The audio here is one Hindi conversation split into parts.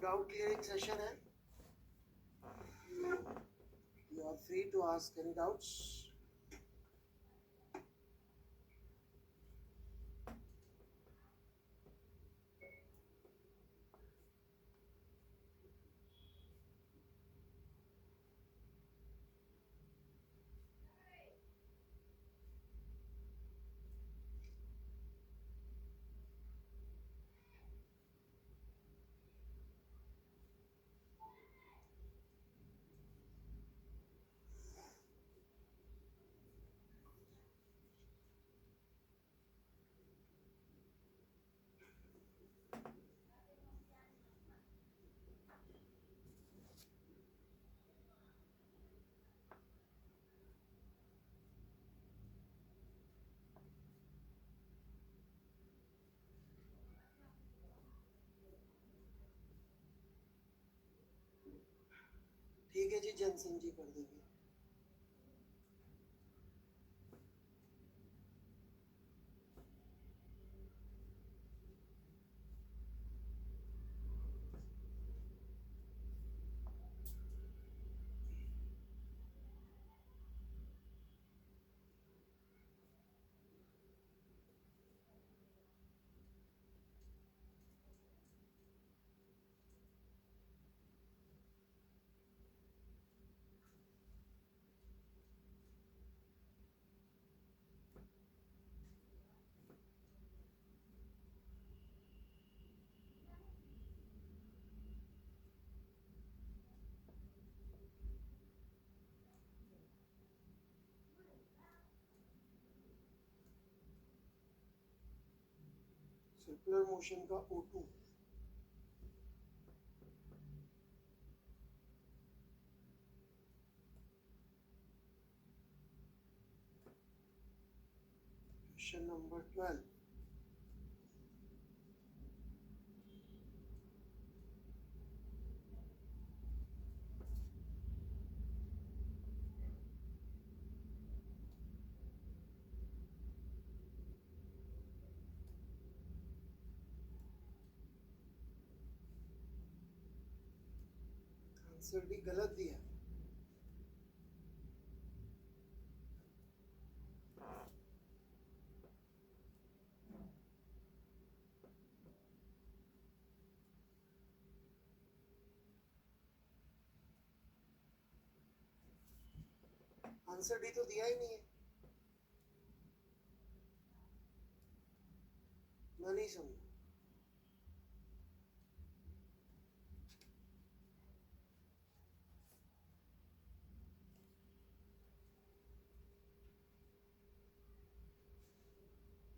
डाउट क्लियरिंग सेशन है. You are free to ask any doubts. ठीक है जी, जनसन जी कर देंगे. सर्कुलर मोशन का O2. Question number 12. Answer D गलत दिया. आंसर डी तो दिया ही नहीं है. मैं नहीं समझा.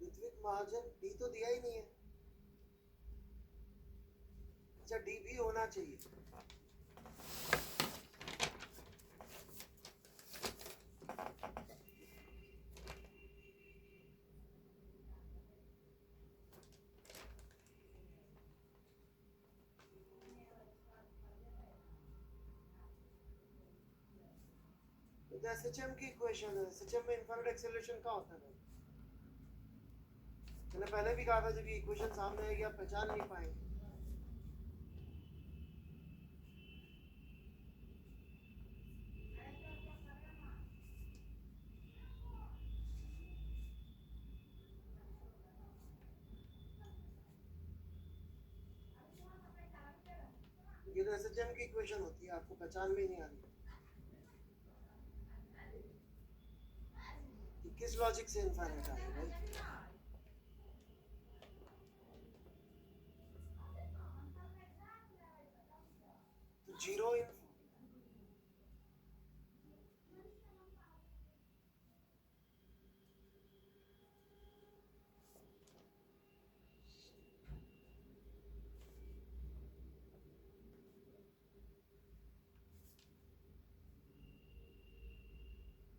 ऋत्विक महाजन, डी तो दिया ही नहीं है. अच्छा, डी भी होना चाहिए. तो एसएचएम की इक्वेशन है. एसएचएम में इनफाइनाइट एक्सेलरेशन का होता है. मैंने पहले भी कहा था, जब ये इक्वेशन सामने आएगी आप पहचान नहीं पाएंगे. ये तो एसएचएम की इक्वेशन होती है, आपको पहचान में नहीं आ रही. किस लॉजिक से इनफाइनाइट आ रही है? तो जीरो इन.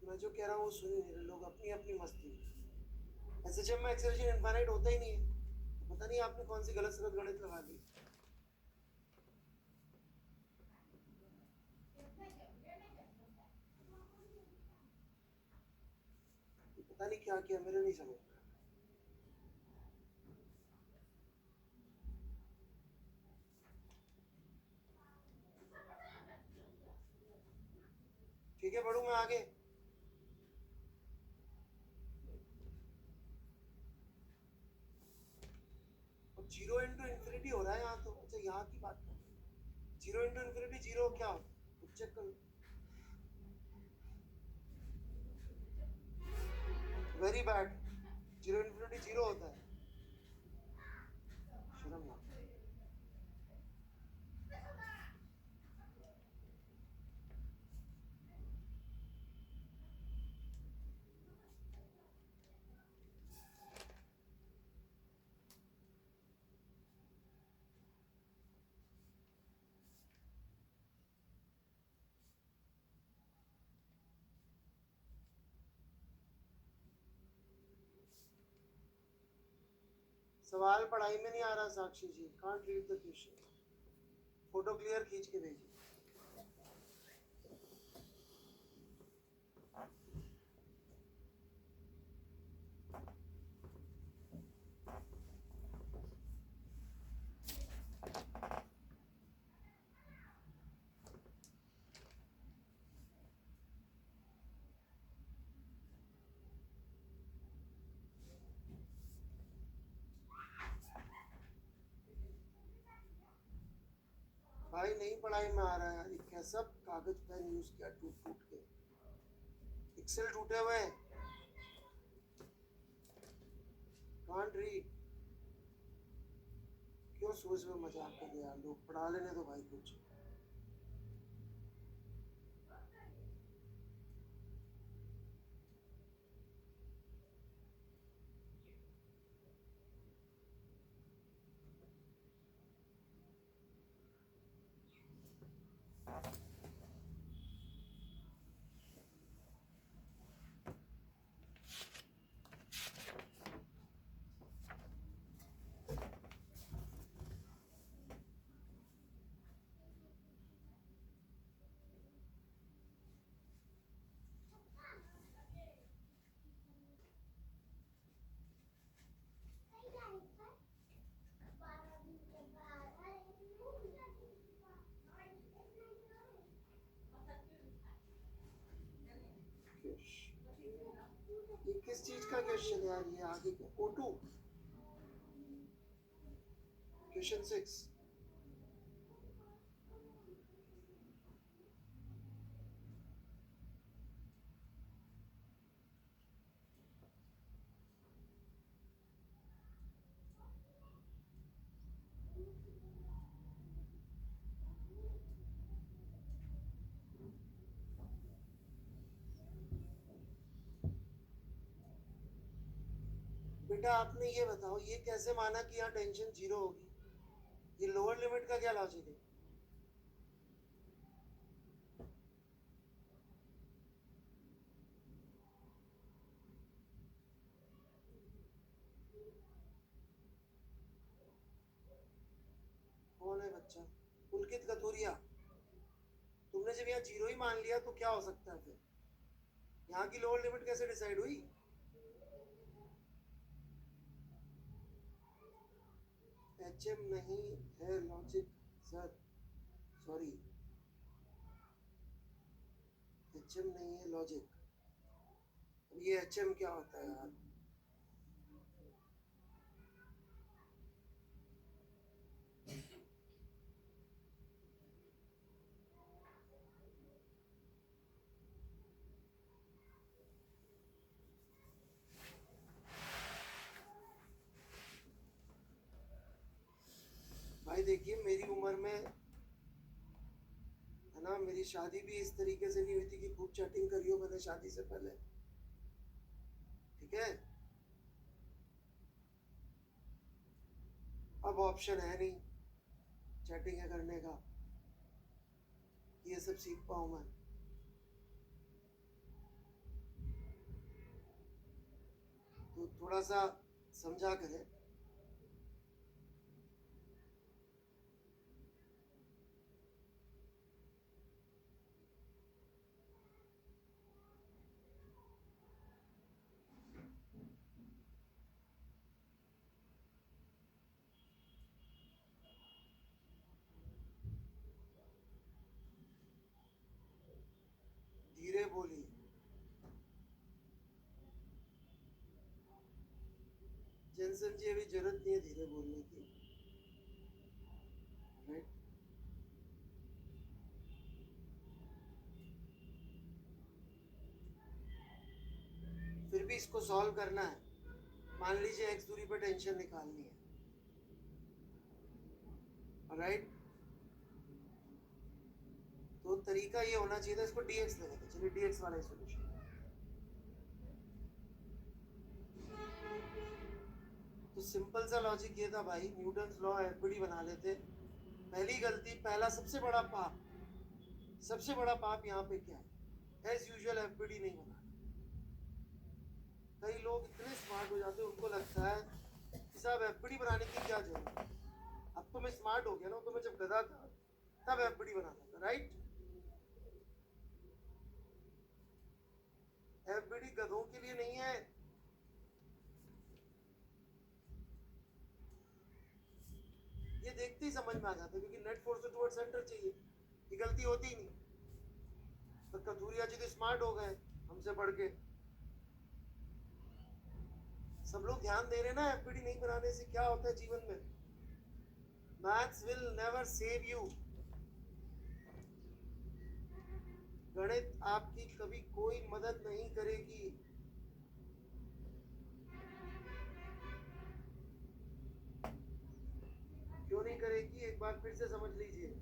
मैं जो कह रहा हूँ वो सुन नहीं रहे लोग, अपनी अपनी मस्ती में. एसएचएम में एक्सेलरेशन इनफाइनाइट होता ही नहीं है. पता नहीं आपने कौन सी गलत सलत गणित लगा ली. पता नहीं क्या किया, मेरे नहीं समझ. ठीक है, बढ़ू मैं आगे। अब 0 इंटू इन्फिनिटी हो रहा है यहाँ तो। अच्छा, यहाँ की बात कर, 0 इंटू इन्फिनिटी 0 क्या होता है, चेक करो। वेरी बैड, 0 इन्फिनिटी 0 होता है। शर्म ना। सवाल पढ़ाई में नहीं आ रहा Sakshi ji, can't read the question. Photo clear खींच के भेजिए। भाई नहीं पढ़ाई में आ रहा है यार, ये कैसा कागज पेन यूज किया टूट टूट के, पिक्सल टूटे हुए हैं, कांट रीड। क्यों सोच में मजाक कर रहे यार, लोग पढ़ा लेने दो भाई कुछ। ये किस चीज का क्वेश्चन है यार, ये आगे का O2 क्वेश्चन 6। बेटा आपने ये बताओ, ये कैसे माना कि यहाँ टेंशन 0 होगी, ये लोअर लिमिट का क्या लॉजिक है? कौन है बच्चा? पुलकित कथूरिया। तुमने जब यहाँ 0 ही मान लिया तो क्या हो सकता है फिर? यहाँ की लोअर लिमिट कैसे डिसाइड हुई? HM नहीं है लॉजिक सर, सॉरी, HM नहीं है लॉजिक। अब ये HM क्या होता है यार? भाई देखिए, मेरी उम्र में है ना, मेरी शादी भी इस तरीके से नहीं हुई थी कि खूब चैटिंग करी हो मैंने शादी से पहले, ठीक है? अब ऑप्शन है नहीं चैटिंग है करने का, ये सब सीख पाऊँ मैं। तो थोड़ा सा समझा करें। धीरे जेंसन जी अभी जरूरत नहीं है धीरे बोलने की, राइट? फिर भी इसको सॉल्व करना है। मान लीजिए x दूरी पर टेंशन निकालनी है, राइट? तो तरीका ये होना चाहिए था, इसको dx लगाते। चलिए dx वाला सॉल्यूशन। तो सिंपल सा लॉजिक ये था भाई, न्यूटन्स लॉ एफबीडी बना लेते। पहली गलती, पहला सबसे बड़ा पाप, सबसे बड़ा पाप यहाँ पे क्या है? एज यूजुअल एफबीडी नहीं बनाना। कई लोग इतने स्मार्ट हो जाते हैं, उनको लगता है कि साहब एफबीडी बनाने की क्या जरूरत है। अब तो मैं स्मार्ट हो गया ना, तो मैं जब गधा था तब एफबीडी बनाता था, राइट? एफबीडी गधों के लिए नहीं है। ये देखते ही समझ में आ जाता है, क्योंकि net force to toward centre चाहिए, ये गलती होती ही नहीं। तो कथूरिया जी तो स्मार्ट हो गए हमसे बढ़ के। सब लोग ध्यान दे रहे ना, एफबीडी नहीं बनाने से क्या होता है जीवन में। Maths will never save you. गणित आपकी कभी कोई मदद नहीं करेगी। क्यों नहीं करेगी? एक बार फिर से समझ लीजिए।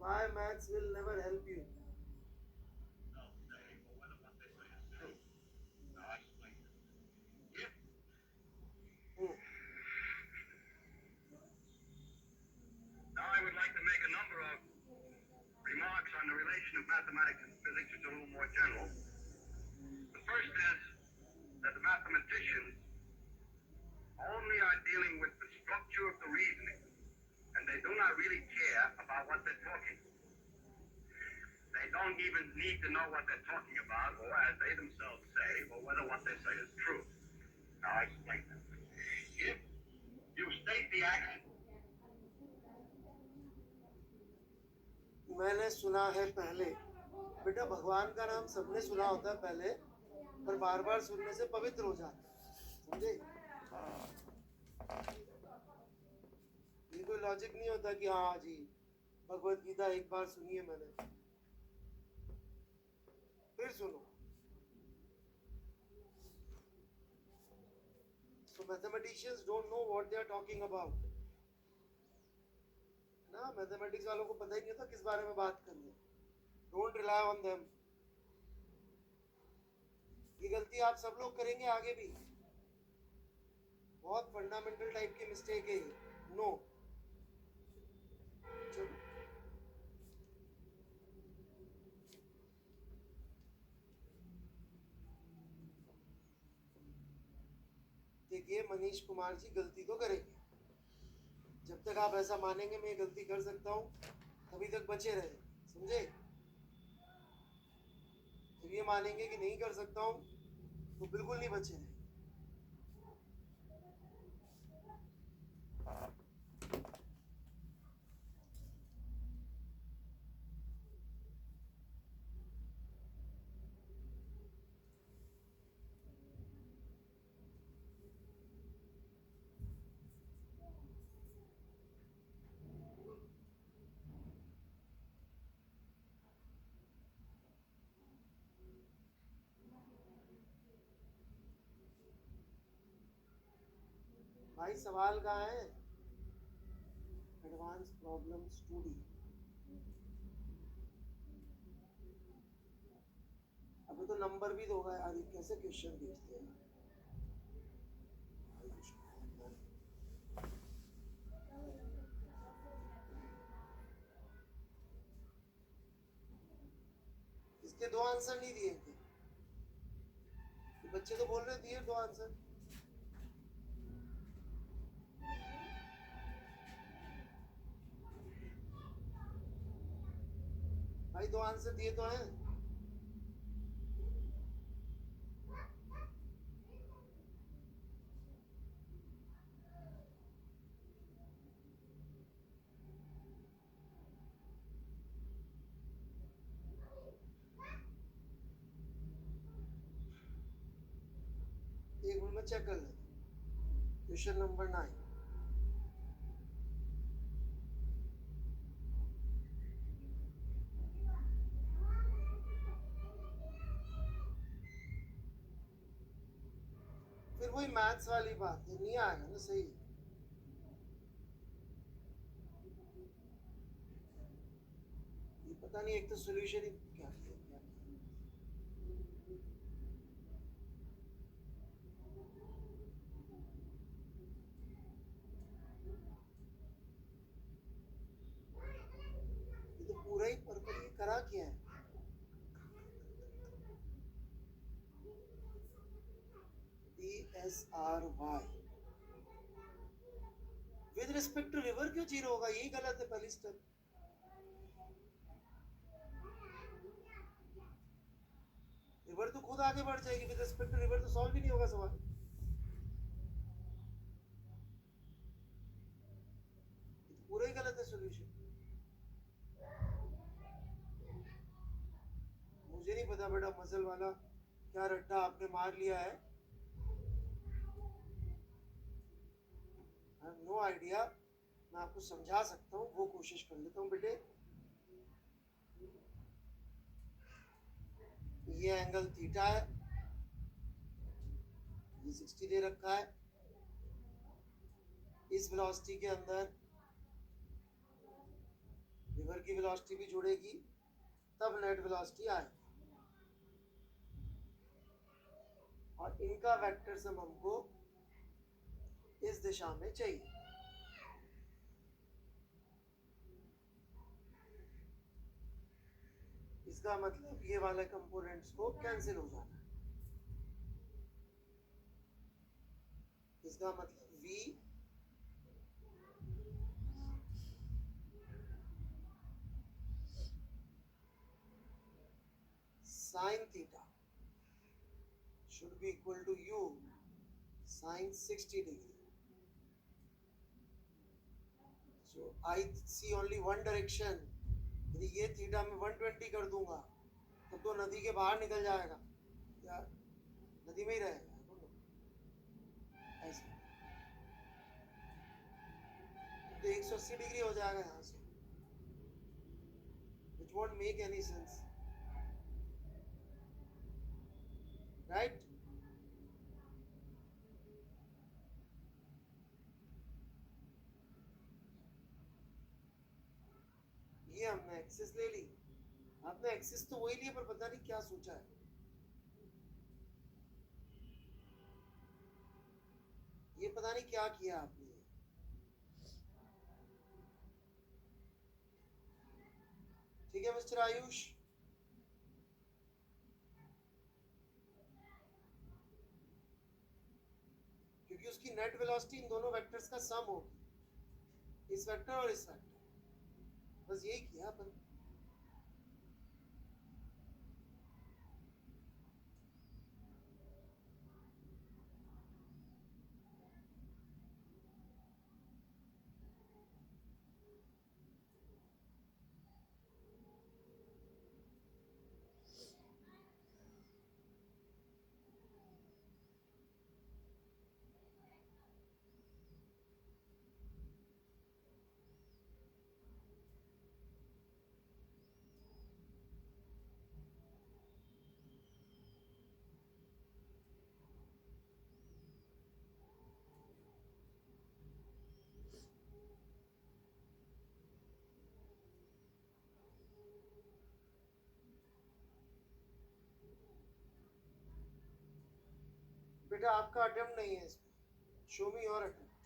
Why maths will never help you? Hmm. Now I would like to make a number of remarks on the relation of mathematics and physics, which are a little more general. The first is that the mathematicians only are dealing with the structure of the reasoning, and they do not really care about what they're talking. They don't even need to know what they're talking about, or as they themselves say, or whether what they say is true. Now I explain that. If you state the action, मैंने सुना है पहले। बेटा भगवान का नाम सबने सुना होता है पहले, पर बार बार सुनने से पवित्र हो जाता है, समझे? ये कोई लॉजिक नहीं होता कि हाँ जी भगवत गीता एक बार सुनिए मैंने, फिर सुनो। So mathematicians don't know what they are talking about. ना, मैथमेटिक्स वालों को पता ही नहीं होता किस बारे में बात कर रहे हैं। Don't rely on them. ये गलती आप सब लोग करेंगे आगे भी। बहुत फंडामेंटल टाइप की मिस्टेक है ये। नो। चलो देखिए, मनीष कुमार जी गलती तो करेंगे। जब तक आप ऐसा मानेंगे मैं गलती कर सकता हूँ, तभी तक बचे रहे, समझे? जब ये मानेंगे कि नहीं कर सकता हूँ, तो बिल्कुल नहीं बचे रहे। भाई सवाल कहाँ है? Advance problem sturdy. अभी तो नंबर भी दोगा यार, ये कैसे क्वेश्चन भेजते हैं? इसके दो आंसर नहीं दिए थे, बच्चे तो बोल रहे दिए दो आंसर। भाई दो आंसर दिए तो हैं। चेक कर लेते क्वेश्चन नंबर 9। फिर वही मैथ्स वाली बात है, नहीं आएगा ना सही। ये पता नहीं, एक तो सॉल्यूशन ही क्या किया क्या किया। ये तो पूरा ही पर्पल ये करा क्या है। DSRY with respect to river क्यों जीरो होगा, यही गलत है पहली स्टेप। रिवर तो खुद आगे बढ़ जाएगी, विद रिस्पेक्ट टू रिवर तो सॉल्व ही नहीं होगा सवाल। पूरा ही गलत है सॉल्यूशन। मुझे नहीं पता बेटा मजल वाला क्या रट्टा आपने मार लिया है, आई हैव नो आइडिया। मैं आपको समझा सकता हूँ, वो कोशिश कर लेता हूँ बेटे। ये एंगल थीटा है, ये 60 दे रखा है। इस वेलोसिटी के अंदर रिवर की वेलोसिटी भी जुड़ेगी, तब नेट वेलोसिटी आएगी। और इनका वेक्टर सम हमको इस दिशा में चाहिए। इसका मतलब ये वाले कंपोनेंट्स को कैंसिल हो जाना है। इसका मतलब v sin theta should be equal to u sin 60 degree. So I see only one direction. यदि ये थीटा में 120 कर दूंगा तब तो नदी के बाहर निकल जाएगा या नदी में ही रहेगा, ऐसे तो 180 डिग्री हो जाएगा यहाँ से, which won't make any sense, right? ये हमने एक्सिस ले ली, आपने एक्सिस तो वही लिया पर पता नहीं क्या सोचा है। ये पता नहीं क्या किया आपने। ठीक है मिस्टर आयुष, क्योंकि उसकी नेट वेलोसिटी इन दोनों वेक्टर्स का सम होगी, इस वेक्टर और इस वेक्टर। बस यही किया अपन। बेटा आपका अटेम्प्ट नहीं है इसमें, शो मी योर अटेम्प्ट।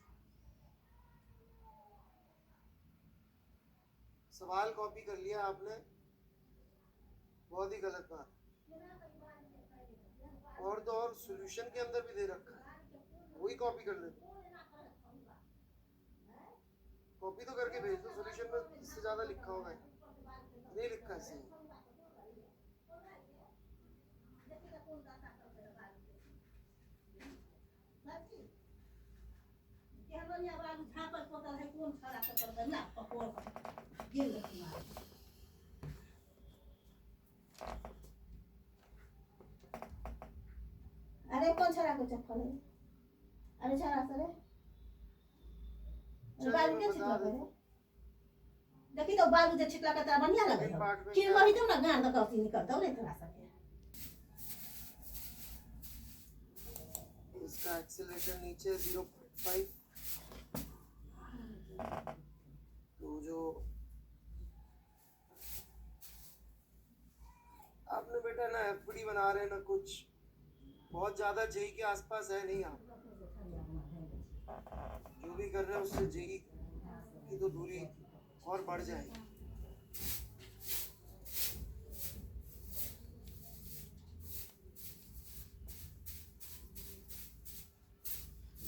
सवाल कॉपी कर लिया आपने, बहुत ही गलत बात। और तो और सॉल्यूशन के अंदर भी दे रखा है, वही कॉपी कर लेते। कॉपी तो करके भेज दो, सॉल्यूशन में इससे ज्यादा लिखा होगा, नहीं लिखा है सही। अरे कौन छड़ा को चप्पल है? अरे छाना सरे चलिए, बालू मैं के बता छिटला देता करे देखी तो बालू जे छिटला का तेरा बढ़िया लगे सेकंड पार्ट में फिर क्या वही तो ना गान का कौसी निकलता हो नहीं थोड़ा सा के इसका एक्सेलरेशन नीचे 0.5 तो जो आपने बेटा ना एफडी बना रहे हैं ना कुछ बहुत ज्यादा जेई के आसपास है नहीं आप जो भी कर रहे हैं उससे जेई की तो दूरी और बढ़ जाएगी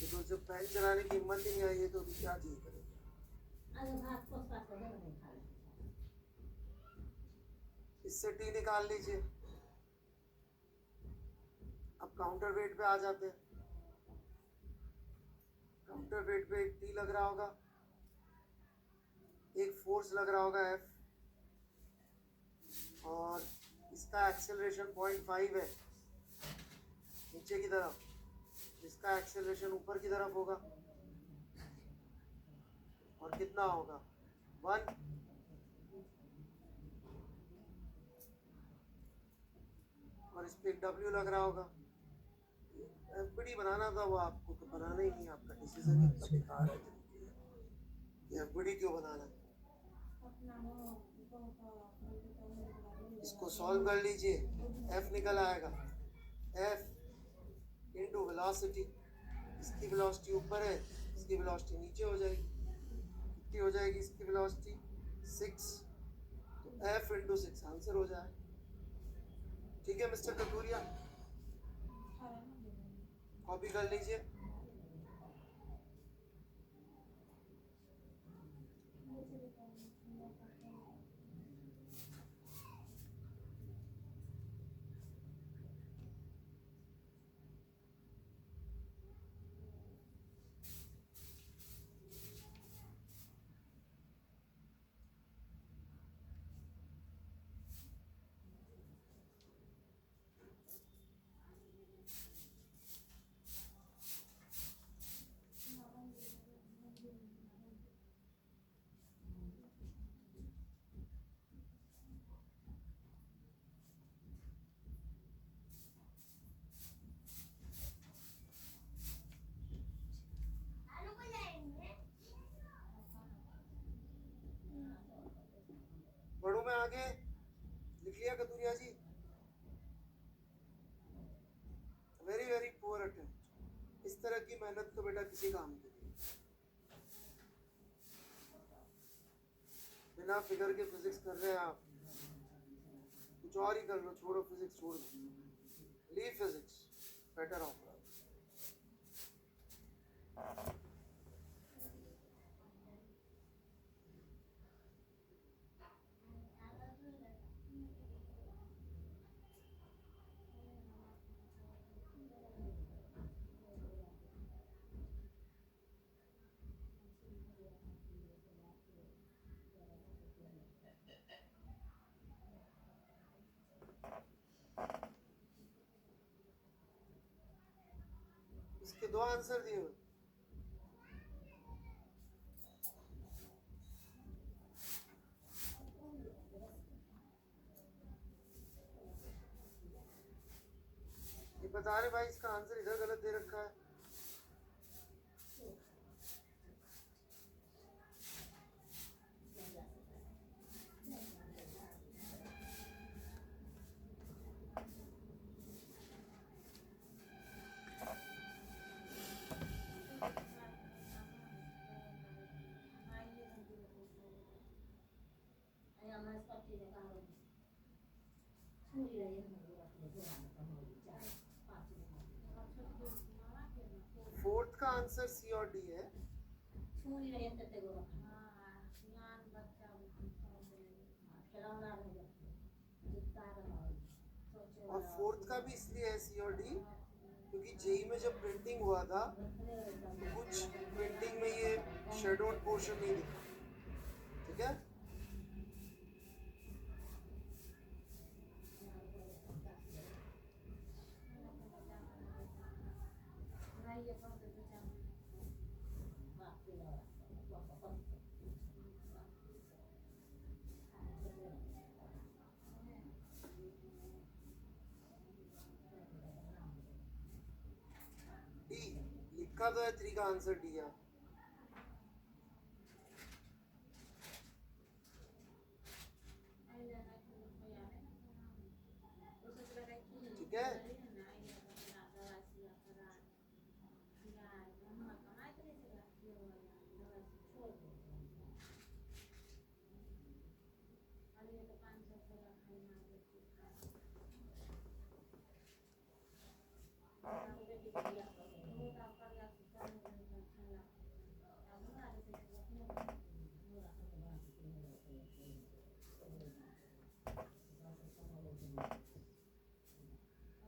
तो जब फैन चलाने की हिम्मत ही नहीं आई है तो अभी क्या जेई करेंगे अरे भात को पास कर दे खा ले इससे टी निकाल लीजिए अब काउंटर वेट पे आ जाते हैं काउंटर वेट पे एक टी लग रहा होगा एक फोर्स लग रहा होगा एफ और इसका एक्सेलरेशन 0.5 है नीचे की तरफ इसका एक्सेलरेशन ऊपर की तरफ होगा और कितना होगा 1 और इस पे एक डब्ल्यू लग रहा होगा एफबीडी बनाना था वो आपको तो बनाना ही नहीं आपका डिसीजन ही इतना बेकार है कि एफबीडी क्यों बनाना है इसको सॉल्व कर लीजिए एफ निकल आएगा एफ इंटू वेलोसिटी इसकी वेलोसिटी ऊपर है इसकी वेलोसिटी नीचे हो जाएगी कितनी हो जाएगी इसकी वेलोसिटी 6 तो एफ इंटू 6 आंसर हो जाए ठीक है मिस्टर कटूरिया कॉपी कर लीजिए बढ़ू मैं आगे लिख लिया कतूरिया जी वेरी वेरी पुअर अटेम्प्ट इस तरह की मेहनत तो बेटा किसी काम की नहीं बिना फिगर के फिजिक्स कर रहे हैं आप कुछ और ही कर लो छोड़ो फिजिक्स छोड़ दो लीव फिजिक्स बेटर ऑफ इसके दो आंसर दिए हुए ये बता रहे भाई इसका आंसर इधर गलत दे रखा है फोर्थ का आंसर सी और डी है और फोर्थ का भी इसलिए है सी और डी क्योंकि जेई में जब प्रिंटिंग हुआ था तो कुछ प्रिंटिंग में ये शेडोड पोर्शन नहीं दिखा ठीक है 3 का आंसर डी है। ठीक है,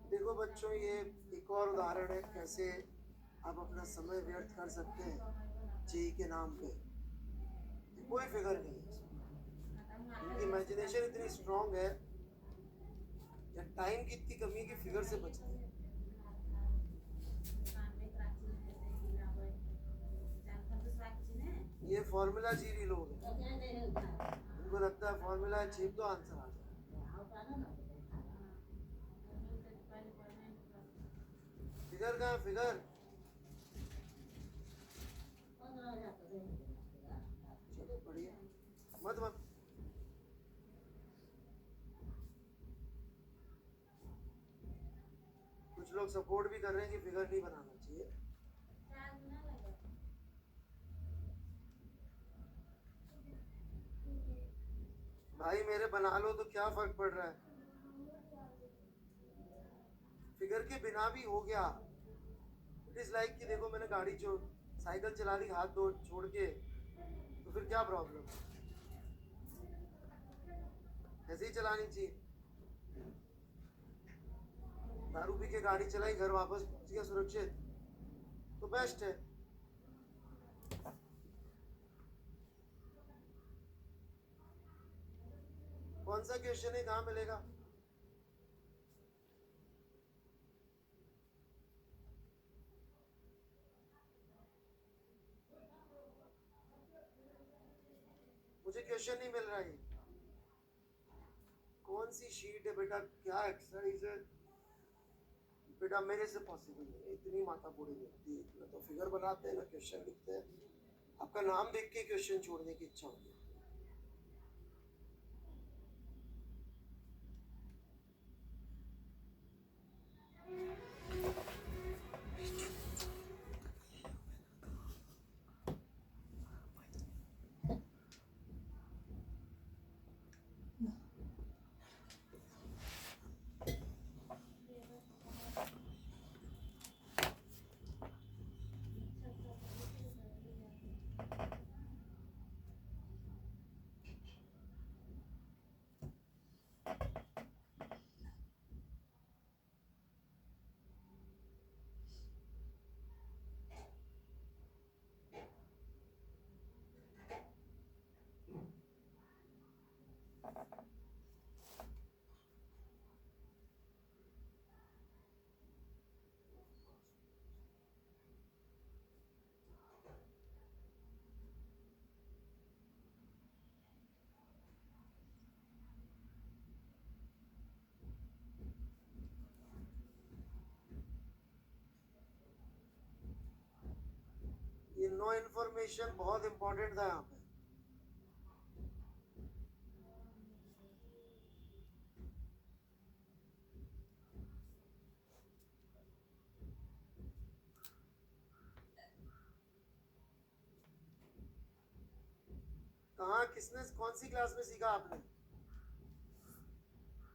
देखो बच्चों, ये एक और उदाहरण है कैसे आप अपना समय व्यर्थ कर सकते हैं जेई के नाम पे। कोई फिगर नहीं है इसमें। उनकी इमेजिनेशन इतनी स्ट्रांग है या टाइम की इतनी कमी है कि फिगर से बचते हैं। ये फॉर्मूला जी भी लोग हैं, उनको लगता है फॉर्मूला जी तो आंसर आ जाए। फिगर कहाँ है फिगर? चलो बढ़िया, मत मत कुछ लोग सपोर्ट भी कर रहे हैं कि फिगर नहीं बनाना चाहिए। भाई मेरे बना लो तो क्या फर्क पड़ रहा है, फिगर के बिना भी हो गया। इट इज लाइक कि देखो मैंने गाड़ी साइकिल चला ली हाथ दो छोड़ के, तो फिर क्या प्रॉब्लम? ऐसे ही चलानी चाहिए। दारू पी के गाड़ी चलाई, घर वापस पहुंच गया सुरक्षित, तो बेस्ट है। कौन सा क्वेश्चन है, कहाँ मिलेगा? मुझे क्वेश्चन नहीं मिल रहा है। कौन सी शीट है बेटा, क्या एक्सरसाइज है बेटा? मेरे से पॉसिबल नहीं है, इतनी माथा पूरी होती है। ना तो फिगर बनाते हैं ना क्वेश्चन लिखते हैं। आपका नाम देख के क्वेश्चन छोड़ने की इच्छा होती है। ये नो इन्फॉर्मेशन बहुत इंपॉर्टेंट था यहाँ पे। कहाँ, किसने, कौन सी क्लास में सीखा आपने?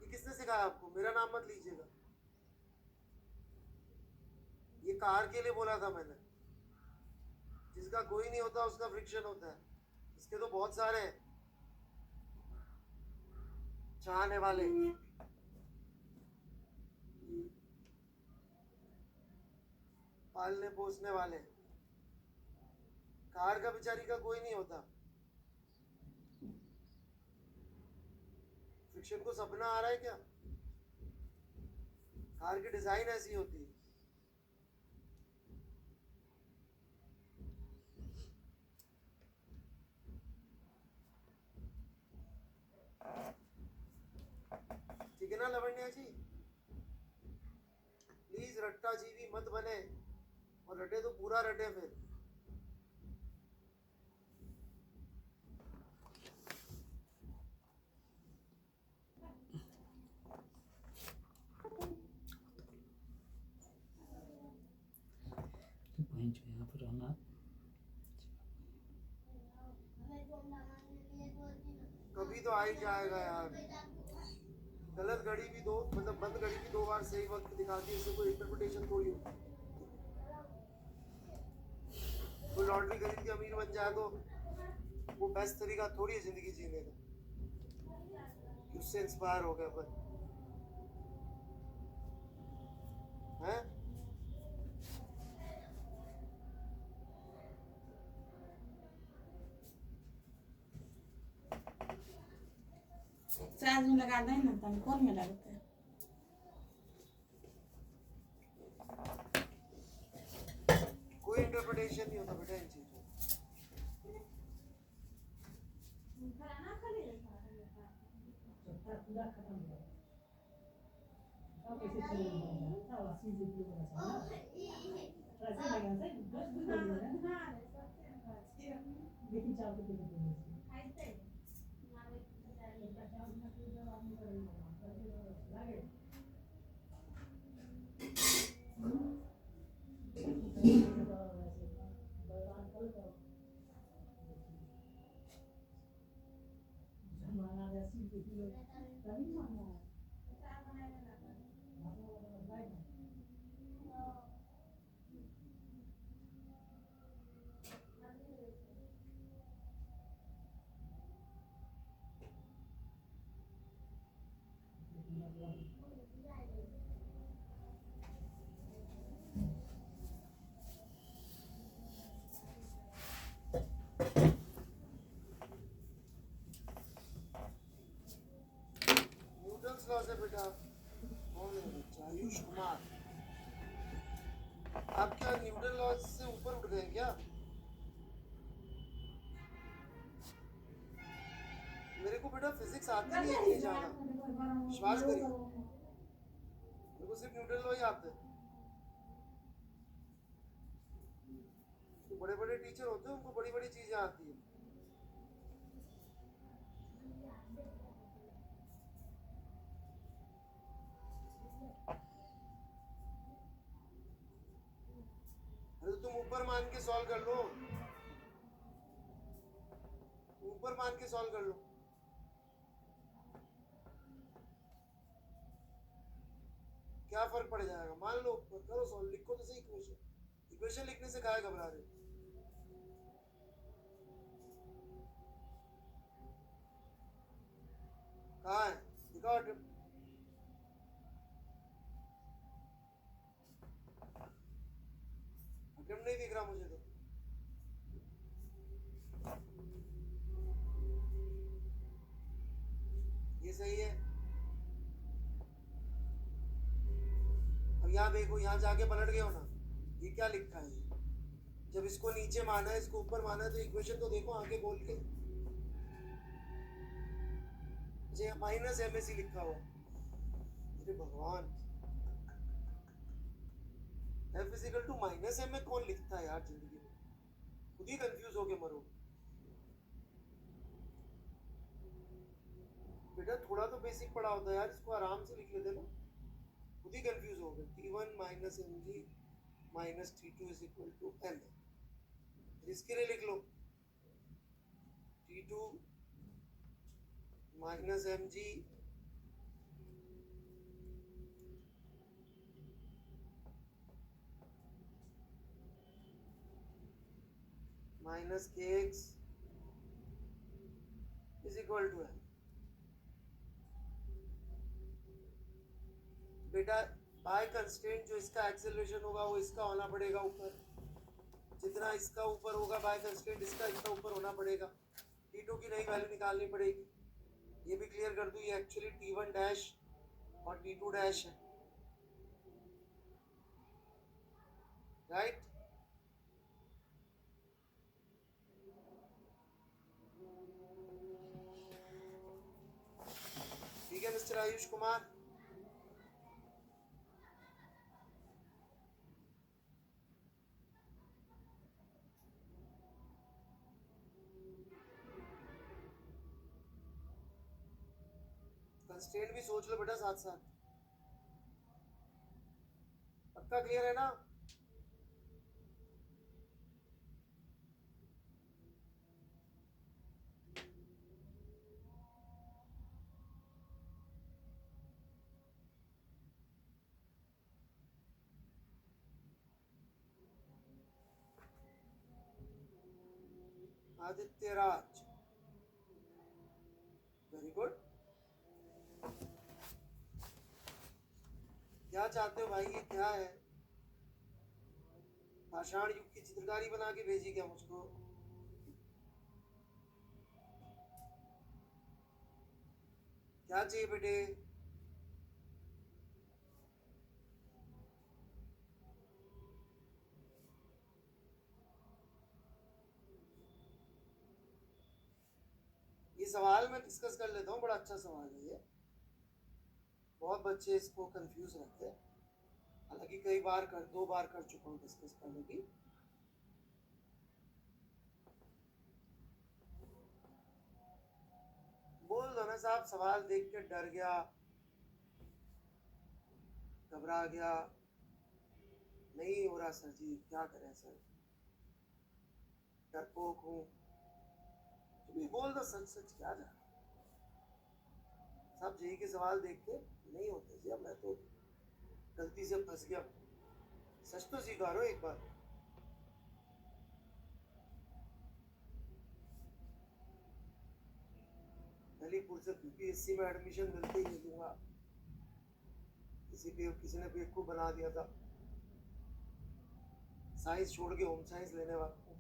ये किसने सिखाया आपको? मेरा नाम मत लीजिएगा। ये कार के लिए बोला था मैंने। जिसका कोई नहीं होता उसका फ्रिक्शन होता है, इसके तो बहुत सारे हैं चाहने वाले। पालने पोसने वाले। कार का बेचारी का कोई नहीं होता। फ्रिक्शन को सपना आ रहा है क्या? कार की डिजाइन ऐसी होती है। ठीक है ना लवण्या जी? प्लीज रट्टा जीवी मत बने और रटे तो पूरा रटे फिर। पॉइंट जो यहाँ पर रहना कभी तो आ ही जाएगा यार। गलत घड़ी भी दो, मतलब बंद घड़ी भी 2 बार सही वक्त दिखाती है, इससे कोई इंटरप्रिटेशन थोड़ी होती है। कोई लॉटरी खरीद के अमीर बन जाए तो वो बेस्ट तरीका थोड़ी है जिंदगी जीने का, उससे इंस्पायर हो गए अपन हैं। चार्ज में लगा दें ना तब कौन में लगता है। कोई इंटरप्रिटेशन नहीं होता बेटा इन चीजों। न्यूटन्स लॉ से बेटा कौन है बच्चा? आयुष कुमार। आप क्या न्यूटन लॉ से ऊपर उठ गए क्या? मेरे को बेटा फिजिक्स आती नहीं है इतनी ज्यादा, विश्वास करिए। मेरे को सिर्फ न्यूटन लॉ ही आता है। तो बड़े बड़े टीचर होते हैं, उनको बड़ी बड़ी चीजें आती है। अरे तो तुम ऊपर मान के सॉल्व कर लो, ऊपर मान के सॉल्व कर लो। क्या फर्क पड़ जाएगा? मान लो ऊपर करो सॉल्व, लिखो तो सही इक्वेशन। इक्वेशन लिखने से काहे घबरा रहे हो? कहाँ है? दिखाओ अटेम्प्ट। अटेम्प्ट नहीं दिख रहा मुझे तो। ये सही है। अब यहाँ देखो, यहाँ जाके पलट गए हो ना, ये क्या लिखा है? जब इसको नीचे माना है, इसको ऊपर माना है, तो इक्वेशन तो देखो आगे बोल के। माइनस एमएससी लिखा हुआ। अरे भगवान, F is equal to minus M में कौन लिखता है यार जिंदगी में? खुद ही कंफ्यूज होके मरो बेटा। थोड़ा तो बेसिक पढ़ा होता है यार, इसको आराम से लिख लेते ना। खुद ही कंफ्यूज हो गए। T1 minus M G minus T2 is equal to M. इसके लिए लिख लो T2 minus M G minus K x is equal to M. बेटा बाय कंस्ट्रेंट जो इसका एक्सेलरेशन होगा वो इसका होना पड़ेगा ऊपर, जितना इसका ऊपर होगा बाय कंस्ट्रेंट इसका इतना ऊपर होना पड़ेगा। T2 की नई वैल्यू निकालनी पड़ेगी। ये भी क्लियर कर दूं, ये एक्चुअली T1 डैश और T2 डैश है, राइट? ठीक है मिस्टर आयुष कुमार। भी सोच लो बेटा साथ साथ। पक्का क्लियर है ना? Aditya Raj, very good. क्या चाहते हो भाई, ये क्या है? पाषाण युग की चित्रकारी बना के भेजी क्या मुझको? क्या चाहिए बेटे? ये सवाल मैं डिस्कस कर लेता हूँ, बड़ा अच्छा सवाल है ये। बहुत बच्चे इसको कंफ्यूज रहते हैं, हालांकि कई बार कर 2 बार कर चुका हूँ डिस्कस पहले भी। बोल दो ना साहब, सवाल देख के डर गया, घबरा गया, नहीं हो रहा सर जी, क्या करें सर, डरपोक हूँ। तुम बोल दो सच सच क्या जा साहब, जेई के सवाल देख के नहीं होते जी, अब मैं तो गलती से फंस गया। सच तो स्वीकारो एक बार। अलीपुर से बीपीएससी में एडमिशन मिलते ही नहीं दूंगा, किसी ने बेवकूफ बना दिया था, साइंस छोड़ के होम साइंस लेने वाला हूँ।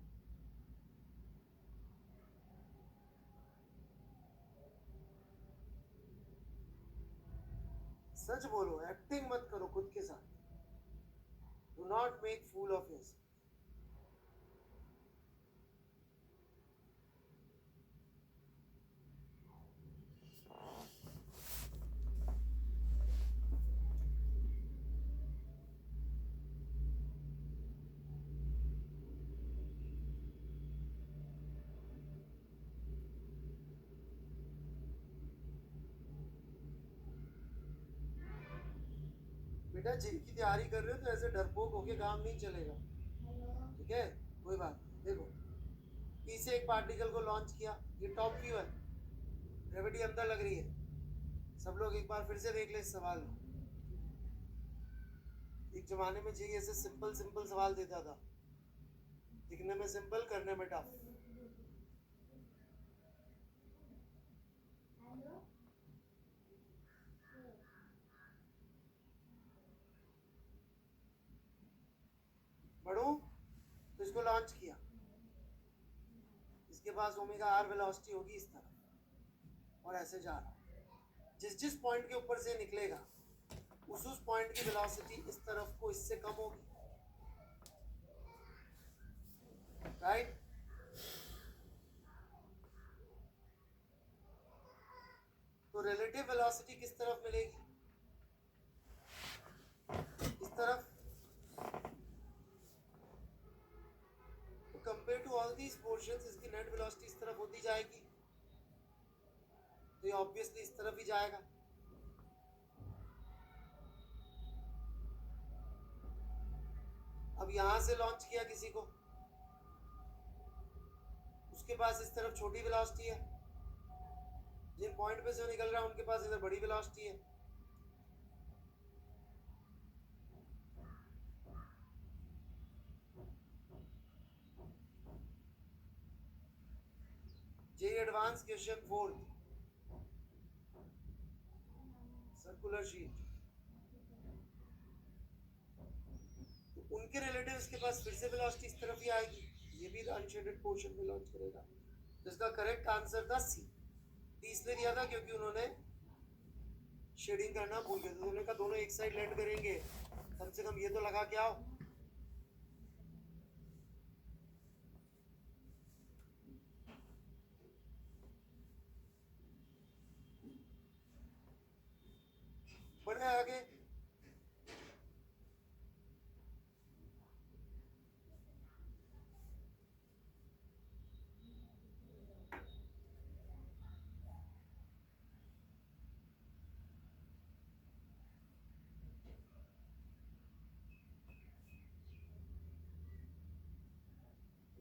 सच बोलो, एक्टिंग मत करो खुद के साथ। Do not make fool of yourself. बेटा जिनकी तैयारी कर रहे हो तो ऐसे डरपोक होके काम नहीं चलेगा, ठीक है? कोई बात नहीं। देखो, पी से एक पार्टिकल को लॉन्च किया, ये टॉप व्यू है, ग्रेविटी अंदर लग रही है। सब लोग एक बार फिर से देख ले इस सवाल में। एक जमाने में जी ऐसे सिंपल सिंपल सवाल देता था, दिखने में सिंपल, करने में टफ। बढ़ू तो इसको लॉन्च किया, इसके पास ओमेगा आर वेलोसिटी होगी इस तरफ, और ऐसे जा रहा, जिस पॉइंट के ऊपर से निकलेगा उस पॉइंट की वेलोसिटी इस तरफ को इससे कम होगी, राइट? तो रिलेटिव वेलोसिटी किस तरफ मिलेगी? इस तरफ। तो compare to all these portions इसकी नेट वेलोसिटी इस तरफ होती जाएगी, तो ये ऑब्वियसली इस तरफ ही जाएगा। अब यहां से लॉन्च किया किसी को, उसके पास इस तरफ छोटी वेलोसिटी है, जिन पॉइंट पे से निकल रहा है उनके पास इधर बड़ी वेलोसिटी है। जे एडवांस क्वेश्चन 4, सर्कुलर शीट। तो उनके रिलेटिव इसके पास फिर से वेलोसिटी इस तरफ ही आएगी, ये भी अनशेडेड पोर्शन में लॉन्च करेगा। तो इसका करेक्ट आंसर था सी। इसलिए दिया था क्योंकि उन्होंने शेडिंग करना भूल गए थे, उन्होंने कहा दोनों एक साइड लैंड करेंगे, कम से कम ये तो लगा के आओ। बढ़े आगे।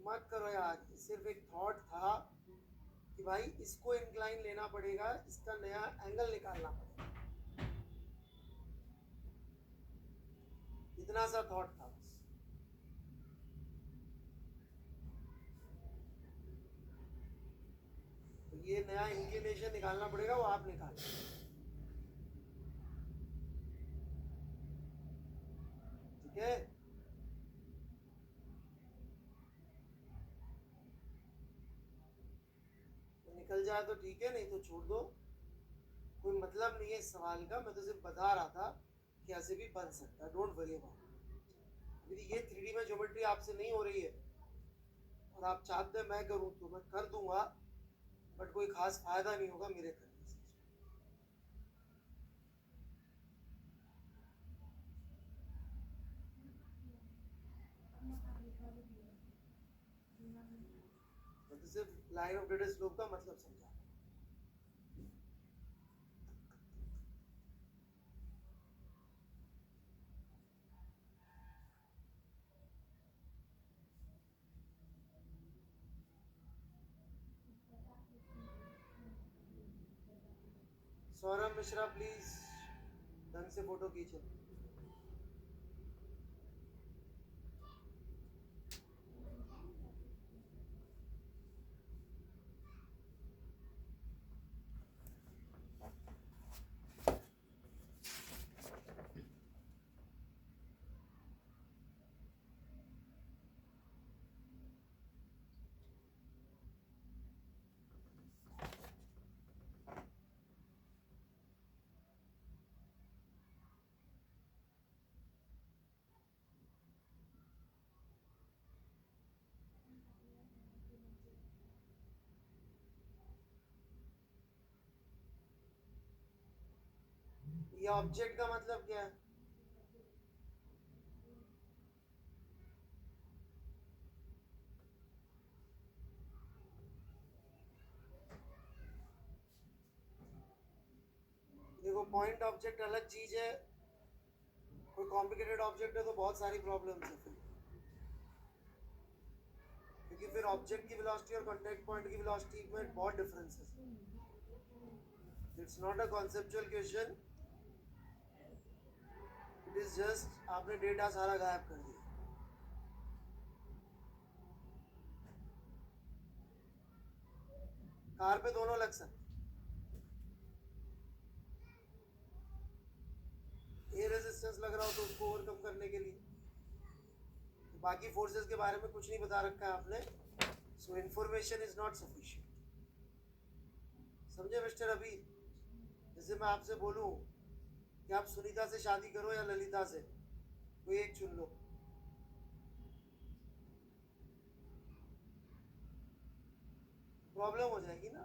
मत करो यार, सिर्फ एक थॉट था कि भाई इसको इंक्लाइन लेना पड़ेगा, इसका नया एंगल निकालना पड़ेगा, इतना सा थॉट था बस। तो ये नया इंक्लिनेशन निकालना पड़ेगा, वो आप निकालें। ठीक है, तो निकल जाए तो ठीक है, नहीं तो छोड़ दो, कोई मतलब नहीं है इस सवाल का। मैं तो सिर्फ बता रहा था कि ऐसे भी बन सकता है, डोंट वरी अबाउट। यदि ये 3D में ज्योमेट्री आपसे नहीं हो रही है और आप चाहते हैं मैं करूं तो मैं कर दूंगा, बट कोई खास फायदा नहीं होगा मेरे करने से। मैं तो सिर्फ लाइन ऑफ डेटा स्लोप का मतलब समझा। सौरभ मिश्रा प्लीज ढंग से फोटो खींचो। ये ऑब्जेक्ट का मतलब क्या है? देखो, पॉइंट ऑब्जेक्ट अलग चीज है, कोई कॉम्प्लिकेटेड ऑब्जेक्ट है तो बहुत सारी प्रॉब्लम्स है फिर, क्योंकि फिर ऑब्जेक्ट की वेलोसिटी और कांटेक्ट पॉइंट की वेलोसिटी में बहुत डिफरेंस है। It's not a conceptual question, it is just आपने डेटा सारा गायब कर दिया। कार पे दोनों लग सकते, एयर रेजिस्टेंस लग रहा हो तो उसको ओवरकम करने के लिए, तो बाकी फोर्सेस के बारे में कुछ नहीं बता रखा है आपने, सो इंफॉर्मेशन इज नॉट सफिशिएंट। समझे मिस्टर अभी? जैसे मैं आपसे बोलूं कि आप सुनीता से शादी करो या ललिता से, कोई एक चुन लो, प्रॉब्लम हो जाएगी ना।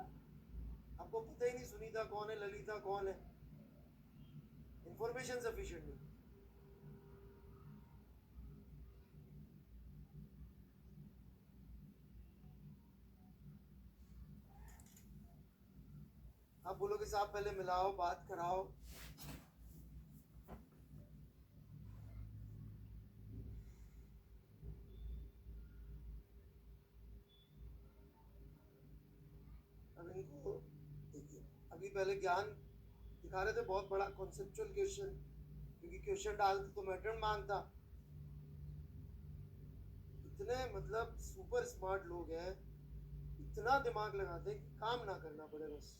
आपको पता ही नहीं सुनीता कौन है, ललिता कौन है, इंफॉर्मेशन सफिशिएंट नहीं। आप बोलोगे साहब पहले मिलाओ, बात कराओ, अब इनको देखिए, अभी पहले ज्ञान दिखा रहे थे, बहुत बड़ा कॉन्सेप्चुअल क्वेश्चन, क्योंकि क्वेश्चन डालते तो मेथड मांगता। इतने मतलब सुपर स्मार्ट लोग हैं, इतना दिमाग लगाते हैं कि काम ना करना पड़े बस,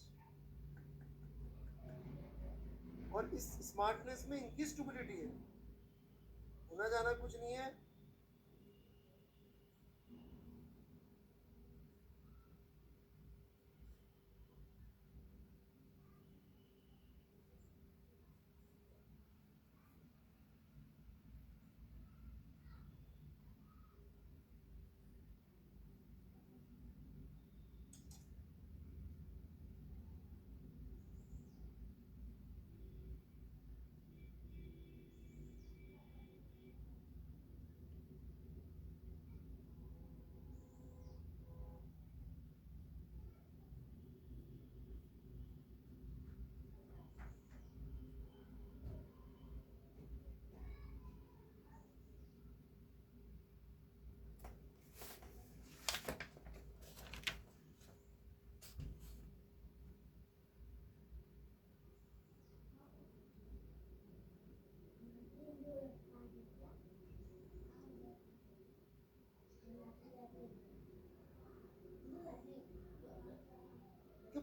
और इस स्मार्टनेस में इनकी स्टुपिडिटी है, होना जाना कुछ नहीं है।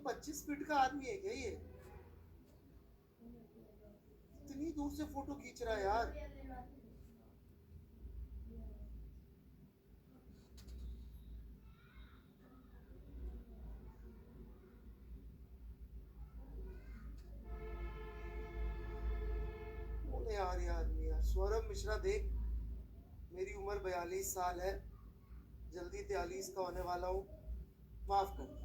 कोई 25 फीट का आदमी है क्या ये? इतनी दूर से फोटो खींच रहा है यार। कौन है यार ये आदमी यार? सौरभ मिश्रा देख, मेरी उम्र 42 साल है, जल्दी 43 का होने वाला हूँ, माफ कर दे।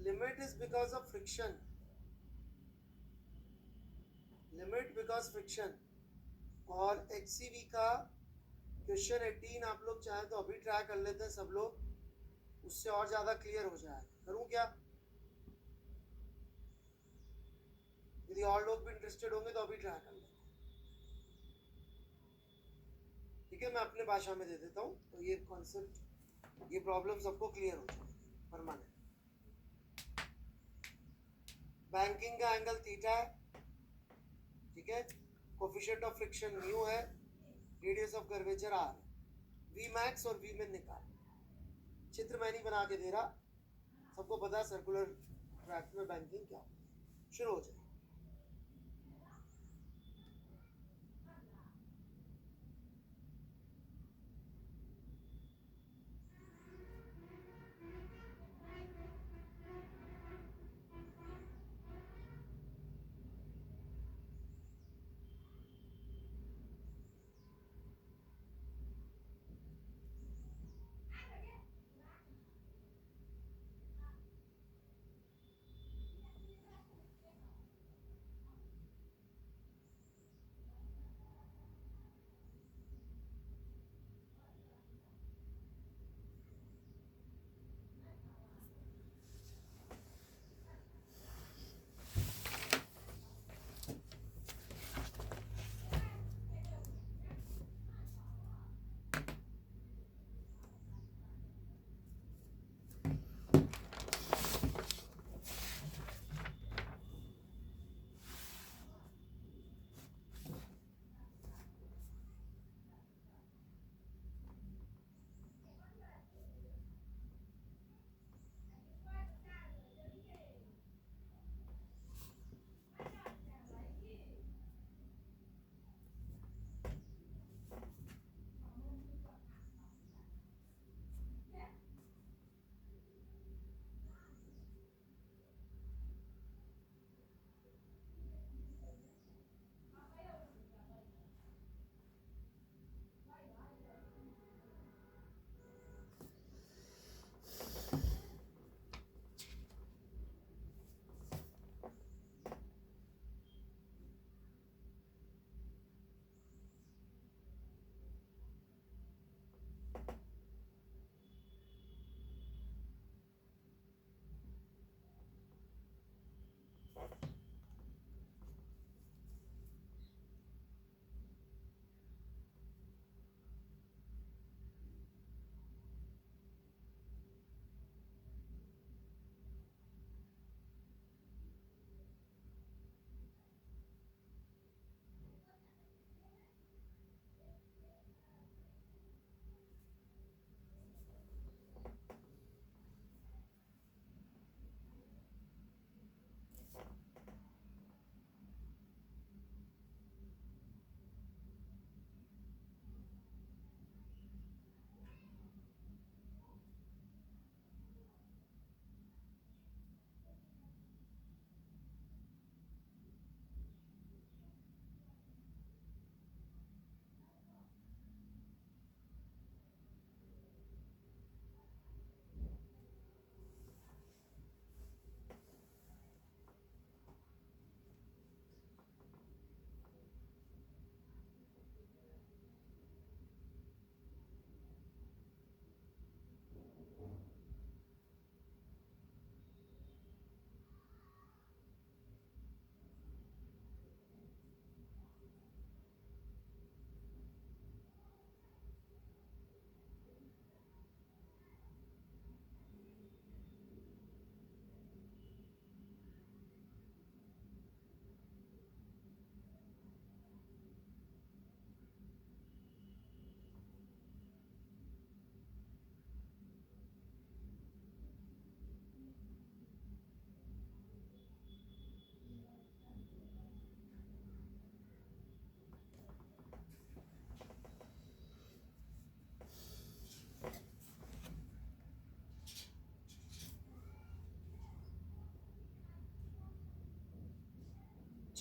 Limit is because of friction. Limit because friction. और HCV का क्वेश्चन 18 आप लोग चाहें तो अभी ट्राई कर लेते हैं सब लोग, उससे और ज़्यादा क्लियर हो जाए। करूँ क्या? यदि और लोग भी इंटरेस्टेड होंगे तो अभी ट्राई कर लेते हैं। ठीक है, मैं अपने भाषा में दे देता हूँ तो ये कॉन्सेप्ट, ये प्रॉब्लम सबको क्लियर हो जाए परमानेंट। बैंकिंग का एंगल थीटा है, ठीक है, कोफिशिएंट ऑफ फ्रिक्शन म्यू है, radius of curvature R, V max और वी मिन निकाल। चित्र मैं नहीं बना के दे रहा, सबको पता है सर्कुलर ट्रैक में बैंकिंग क्या होता है। शुरू हो जाए।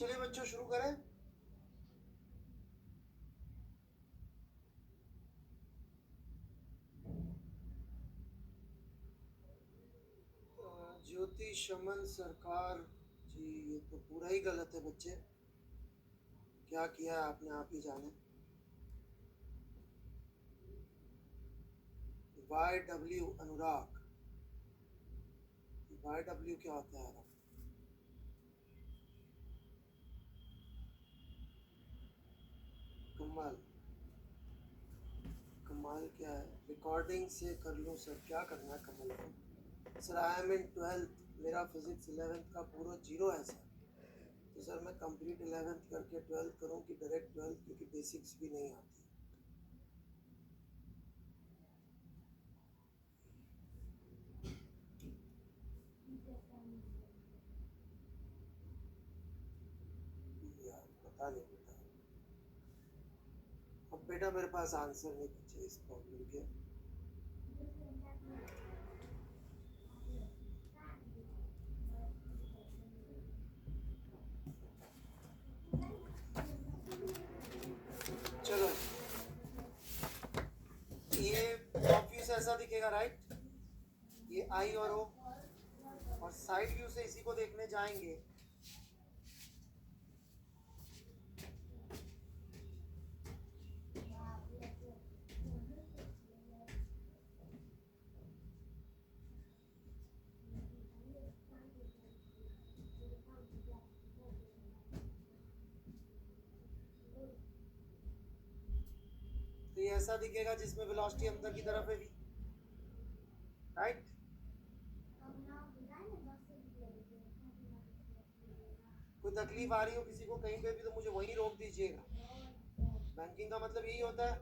चलिए बच्चों शुरू करें। ज्योति शमन सरकार जी, ये तो पूरा ही गलत है बच्चे। क्या किया है आपने, आप ही जाने। YW अनुराग, YW क्या होता है यार? कमाल, कमाल क्या है? रिकॉर्डिंग से कर लूँ सर, क्या करना है कमाल को? Sir I am in 12th, मेरा फिजिक्स 11th का पूरा 0 है सर। तो सर मैं कंप्लीट 11th करके 12th करूँ कि डायरेक्ट 12th, क्योंकि बेसिक्स भी नहीं आती। यार पता नहीं बेटा, अब बेटा मेरे पास आंसर नहीं बचे इस प्रॉब्लम के। चलो ये टॉप व्यू से ऐसा दिखेगा राइट, ये आई और ओ, और साइड व्यू से इसी को देखने जाएंगे। तो ये ऐसा दिखेगा जिसमें वेलोसिटी अंदर की तरफ है भी, राइट। कोई तकलीफ आ रही हो किसी को कहीं पे भी तो मुझे वहीं रोक दीजिएगा। बैंकिंग का मतलब यही होता है।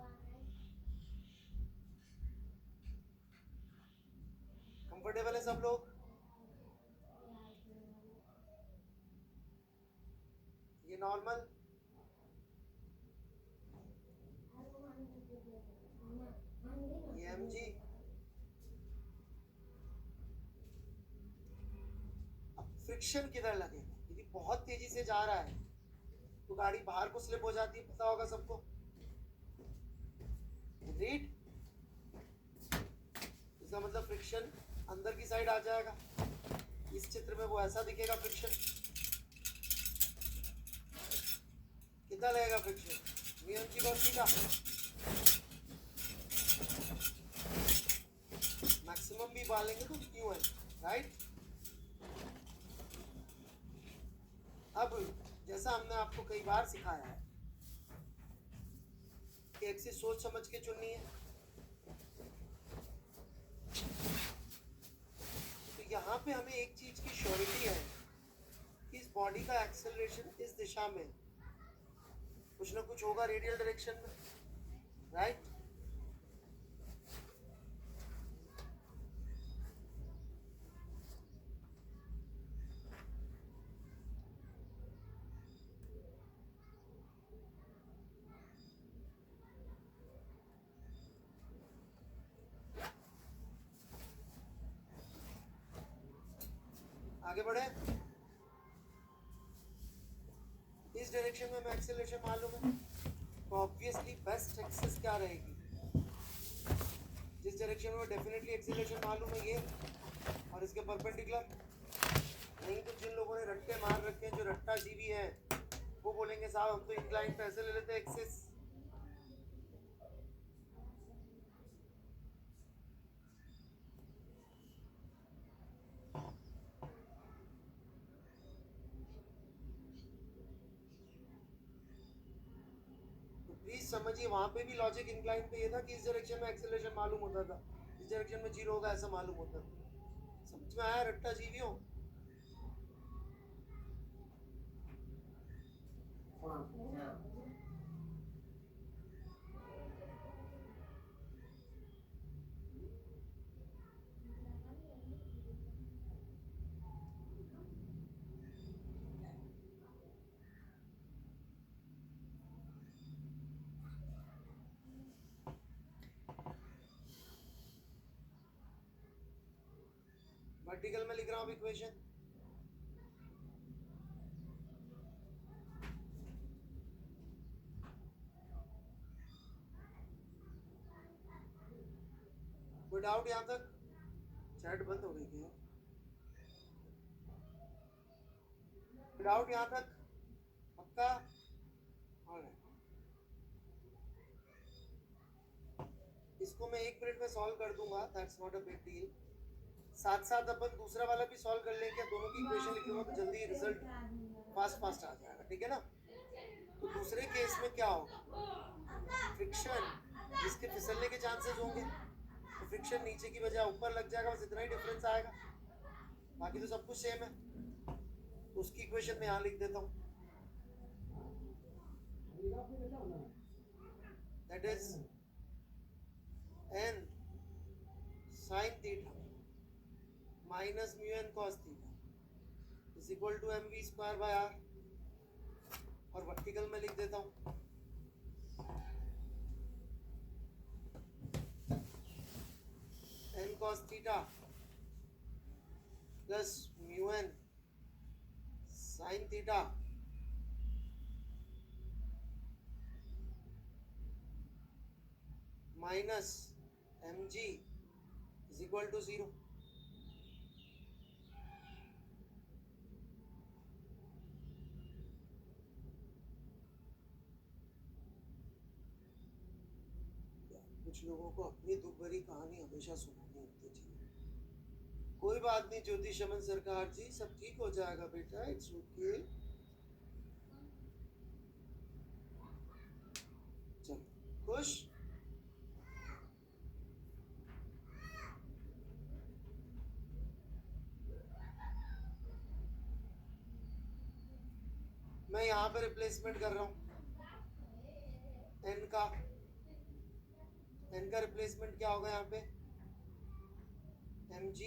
कंफर्टेबल है सब लोग? ये नॉर्मल, ये MG। अब फ्रिक्शन किधर लगेगा? यदि बहुत तेजी से जा रहा है तो गाड़ी बाहर को स्लिप हो जाती है, पता होगा सबको। रीड, इसका मतलब फ्रिक्शन अंदर की साइड आ जाएगा। इस चित्र में वो ऐसा दिखेगा फ्रिक्शन। कितना लगेगा फ्रिक्शन? नियम की बात सीधा, मैक्सिमम भी डालेंगे तो क्यों है, राइट। अब जैसा हमने आपको कई बार सिखाया है कि एक्सिस सोच समझ के चुननी है, तो यहाँ पे हमें एक चीज की श्योरिटी है कि इस बॉडी का एक्सेलरेशन इस दिशा में कुछ ना कुछ होगा, रेडियल डायरेक्शन में, राइट। आगे बढ़े। इस डायरेक्शन में हमें एक्सेलरेशन मालूम है, तो ऑब्वियसली बेस्ट एक्सिस क्या रहेगी? जिस डायरेक्शन में डेफिनेटली एक्सेलरेशन मालूम है, ये और इसके परपेंडिकुलर। नहीं तो जिन लोगों ने रट्टे मार रखे हैं, जो रट्टा जीवी है, वो बोलेंगे साहब हम तो इंक्लाइन पे ऐसे ले लेते हैं एक्सिस। प्लीज समझिए, वहां पे भी लॉजिक इंक्लाइन पे ये था कि इस डायरेक्शन में एक्सेलरेशन मालूम होता था, इस डायरेक्शन में 0 होगा ऐसा मालूम होता था। समझ में आया रट्टा जीवियों? वर्टिकल में लिख रहा हूँ इक्वेशन। विदाउट यहाँ तक चैट बंद हो गई क्या? विदाउट यहाँ तक पक्का? ऑलराइट, इसको मैं 1 मिनट में सॉल्व कर दूंगा, that's not a big deal. साथ साथ अपन दूसरा वाला भी सॉल्व कर लेंगे, दोनों की इक्वेशन लिखूंगा तो जल्दी रिजल्ट फास्ट आ जाएगा, ठीक है ना? तो दूसरे केस में क्या होगा, फ्रिक्शन जिसके फिसलने के चांसेस होंगे, तो फ्रिक्शन नीचे की बजाय ऊपर लग जाएगा, बस इतना ही डिफरेंस आएगा, बाकी तो सब कुछ सेम है। तो उसकी इक्वेशन में यहाँ लिख देता हूँ, that is n sin theta minus mu n cos theta is equal to mv square by r, और वर्टिकल में लिख देता हूँ n cos theta plus mu n sin theta minus mg is equal to 0। कुछ लोगों को अपनी दुख भरी कहानी हमेशा सुनानी होती है। कोई बात नहीं ज्योतिष अमन सरकार जी, सब ठीक हो जाएगा बेटा, इट्स ओके। चलो खुश? मैं यहाँ पे रिप्लेसमेंट कर रहा हूँ n का रिप्लेसमेंट क्या होगा यहाँ पे, mg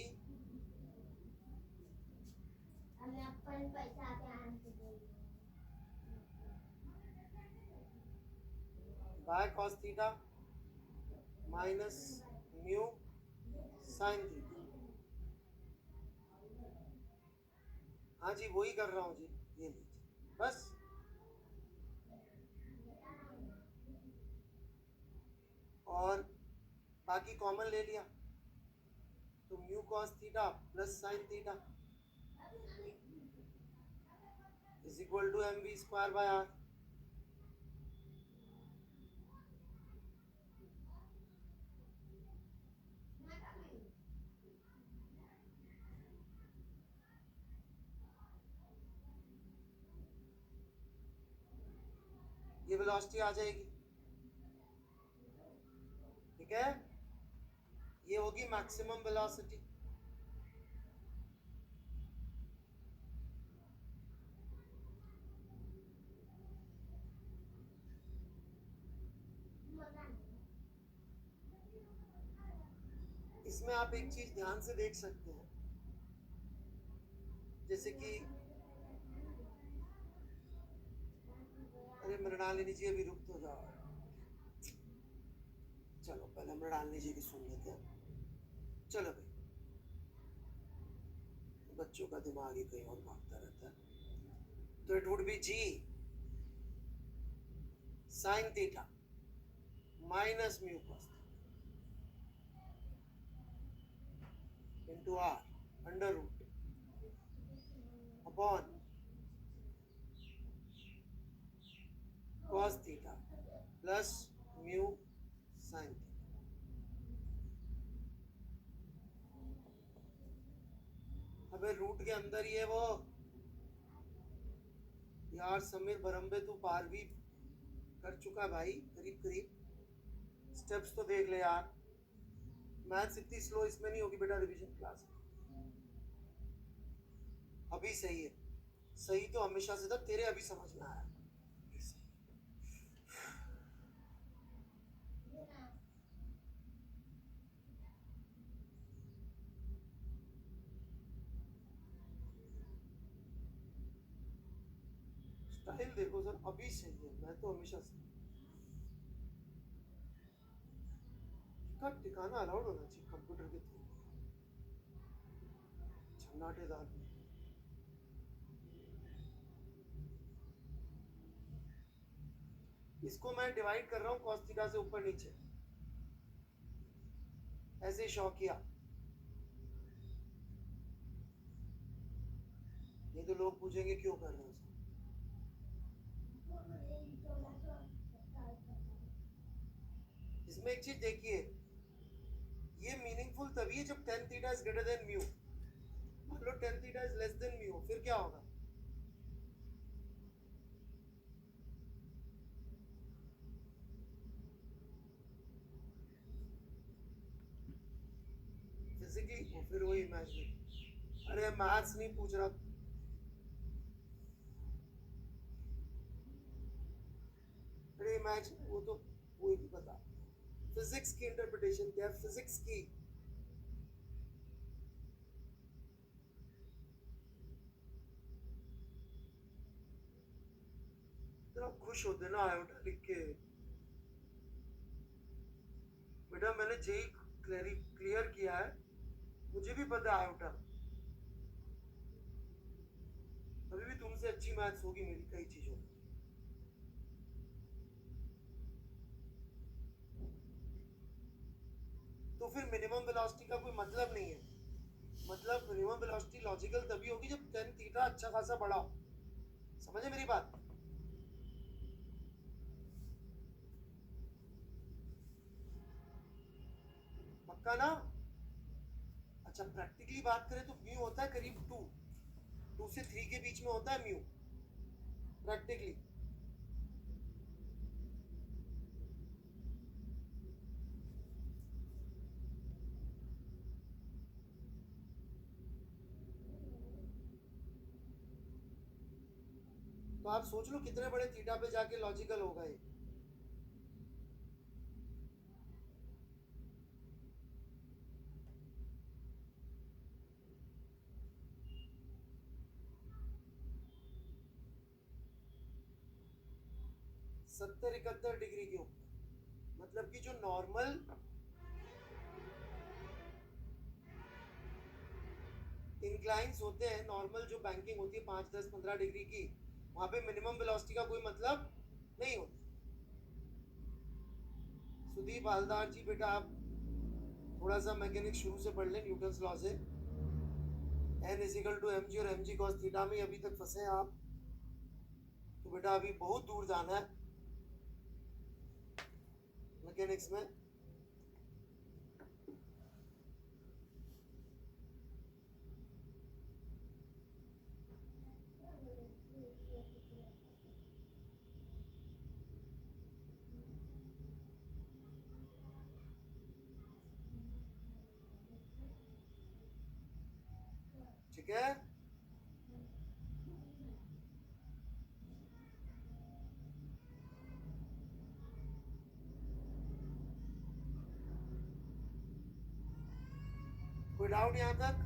by cos theta minus mu sine theta. हाँ जी वही कर रहा हूँ जी, ये लीजिए बस। और बाकी कॉमन ले लिया तो mu cos theta plus sine theta is equal to M V square by R. ये वेलोसिटी आ जाएगी, ठीक है, ये होगी मैक्सिमम वेलोसिटी। इसमें आप एक चीज ध्यान से देख सकते हैं, जैसे कि अरे मृणालिनी जी अभी रुक तो जाओ, चलो पहले मृणालिनी जी की सुन लेते हैं। चलो भाई, बच्चों का दिमाग ही कहीं और भागता रहता है। तो it would be G sine theta minus mu cos into r under root upon cos theta plus mu sin theta। अबे रूट के अंदर ही है वो यार, समीर बरम्बे तू पार भी कर चुका भाई, करीब करीब स्टेप्स तो देख ले यार। मैथ्स इतनी स्लो इसमें नहीं होगी बेटा, रिवीजन क्लास अभी सही है। सही तो हमेशा से था, तेरे अभी समझ में आया। स्टाइल देखो सर, अभी सही है, मैं तो हमेशा से का ठिकाना अलाउड होना चाहिए कंप्यूटर के थ्रू, झन्नाटेदार। इसको मैं डिवाइड कर रहा हूँ cos थीटा से ऊपर नीचे, ऐसे शौकिया। ये तो लोग पूछेंगे क्यों कर रहे हो उसको। इसमें एक चीज देखिए, ये मीनिंगफुल तभी है जब tan theta is greater than mu. मान लो tan theta is less than mu, फिर क्या होगा? फिजिकली फिर वही इमेजिनरी। अरे मैथ्स नहीं पूछ रहा। अरे इमेजिन, वो तो वही बता। फिजिक्स की इंटरप्रिटेशन क्या है? फिजिक्स की इतना खुश होते ना आयोटा लिख के। बेटा मैंने जेई क्लियर किया है, मुझे भी पता है आयोटा। अभी भी तुमसे अच्छी मैथ्स होगी मेरी कई चीजों में। तो फिर मिनिमम वेलोसिटी का कोई मतलब नहीं है। मतलब मिनिमम वेलोसिटी लॉजिकल तभी होगी जब tan थीटा अच्छा खासा बड़ा हो। समझे मेरी बात? पक्का ना? अच्छा प्रैक्टिकली बात करें तो म्यू होता है करीब 2 से 3 के बीच में होता है म्यू प्रैक्टिकली। तो आप सोच लो कितने बड़े थीटा पे जाके लॉजिकल होगा ये। सत्तर 71 डिग्री के ऊपर, मतलब कि जो नॉर्मल इंक्लाइंस होते हैं, नॉर्मल जो बैंकिंग होती है 5 10 15 डिग्री की, वहां पे मिनिमम वेलोसिटी का कोई मतलब नहीं होता। सुदीप हालदार जी बेटा आप थोड़ा सा मैकेनिक्स शुरू से पढ़ लें न्यूटन्स लॉ से। n इजिकल टू mg और mg cos थीटा में अभी तक फंसे हैं आप, तो बेटा अभी बहुत दूर जाना है मैकेनिक्स में। ठीक है, कोई डाउट यहां तक?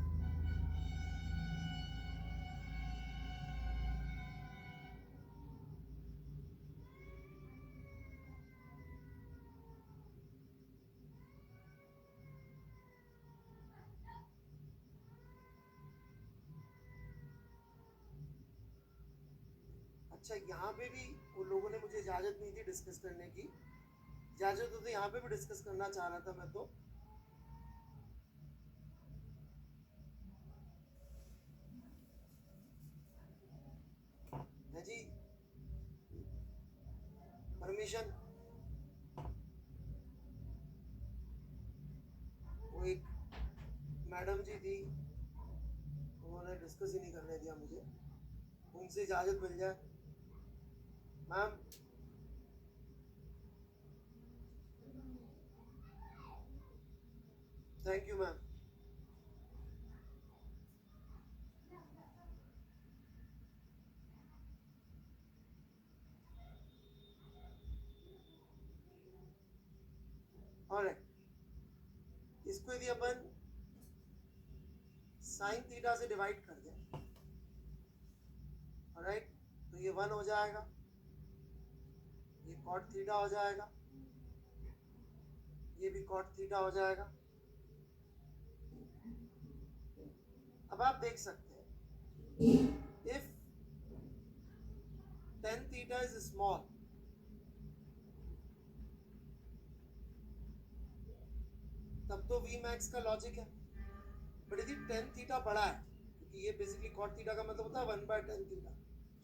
अच्छा यहाँ पे भी उन लोगों ने मुझे इजाजत नहीं दी डिस्कस करने की। इजाजत होती यहाँ पे भी डिस्कस करना चाह रहा था मैं तो। है जी परमिशन। वो एक मैडम जी थी, उन्होंने डिस्कस ही नहीं करने दिया मुझे। उनसे इजाजत मिल जाए ma'am. Thank you ma'am. Alright, इसको यदि अपन साइन थीटा से डिवाइड कर दें, ऑलराइट, तो ये 1 हो जाएगा, ये कॉट थीटा हो जाएगा, ये भी कॉट थीटा हो जाएगा। अब आप देख सकते हैं if tan theta is small, तब तो वी मैक्स का लॉजिक है। बट यदि टेन थीटा बड़ा है, क्योंकि ये बेसिकली कॉट थीटा का मतलब होता है 1/10 थीटा,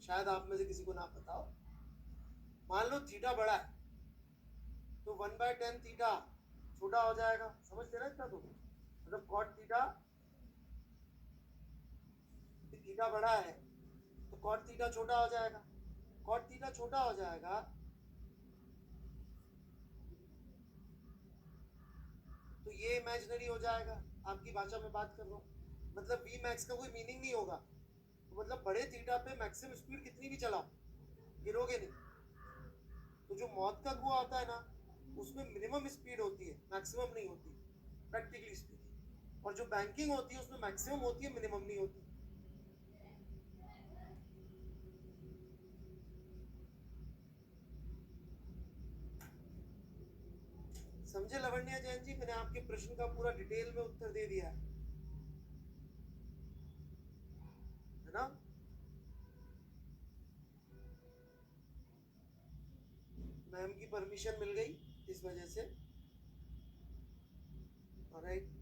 शायद आप में से किसी को ना पता हो। मान लो थीटा बड़ा है तो 1/10 थीटा छोटा हो जाएगा, समझते ना इतना? तो मतलब कॉट थीटा, थीटा बड़ा है तो कॉट थीटा छोटा हो जाएगा। कॉट थीटा छोटा हो जाएगा तो ये इमेजिनरी हो जाएगा। आपकी भाषा में बात कर रहा हूँ, मतलब वी मैक्स का कोई मीनिंग नहीं होगा। तो मतलब बड़े थीटा पे मैक्सिमम स्पीड कितनी भी चलाओ गिरोगे नहीं। तो जो मौत का कुआं होता है ना, उसमें मिनिमम स्पीड होती है, मैक्सिमम नहीं होती, प्रैक्टिकली स्पीकिंग। और जो बैंकिंग होती है उसमें मैक्सिमम होती है, मिनिमम नहीं होती। समझे लवण्या जैन जी? मैंने आपके प्रश्न का पूरा डिटेल में उत्तर दे दिया है ना? मैम की परमिशन मिल गई इस वजह से। ऑलराइट,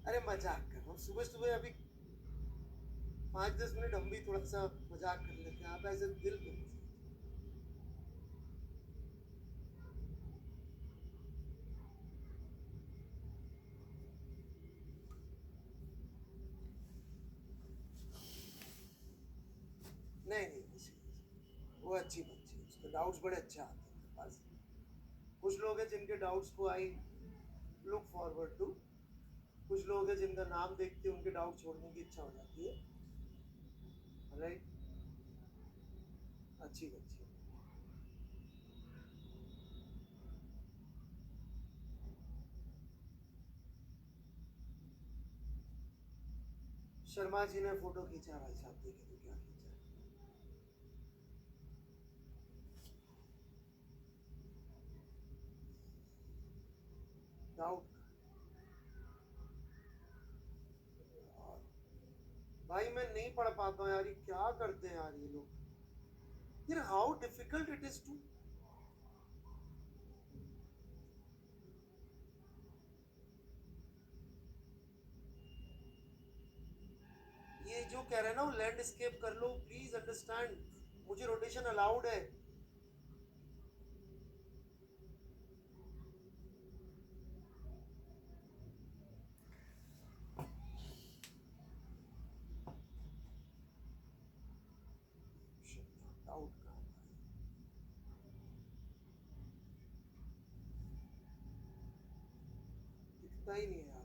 अरे मजाक कर रहा हूँ, सुबह सुबह अभी 5-10 मिनट हम भी थोड़ा सा मजाक कर लेते हैं, आप ऐसे दिल पे मत। नहीं नहीं, वो अच्छी बच्ची है, उसके डाउट्स बड़े अच्छे आते हैं मेरे पास। कुछ लोग हैं जिनके डाउट्स को आई लुक फॉरवर्ड टू, कुछ लोग हैं जिनका नाम देख के उनके डाउट छोड़ने की इच्छा हो जाती है। राइट, अच्छी बच्ची है। शर्मा जी ने फोटो खींचा भाई साहब, देखे तो क्या खींचा है। डाउट भाई मैं नहीं पढ़ पाता हूँ यार, ये क्या करते हैं यार ये लोग। यार how difficult it is to, ये जो कह रहे हैं ना वो लैंडस्केप कर लो, प्लीज अंडरस्टैंड, मुझे रोटेशन अलाउड है। डाउट कहाँ है? दिखता ही नहीं है यार।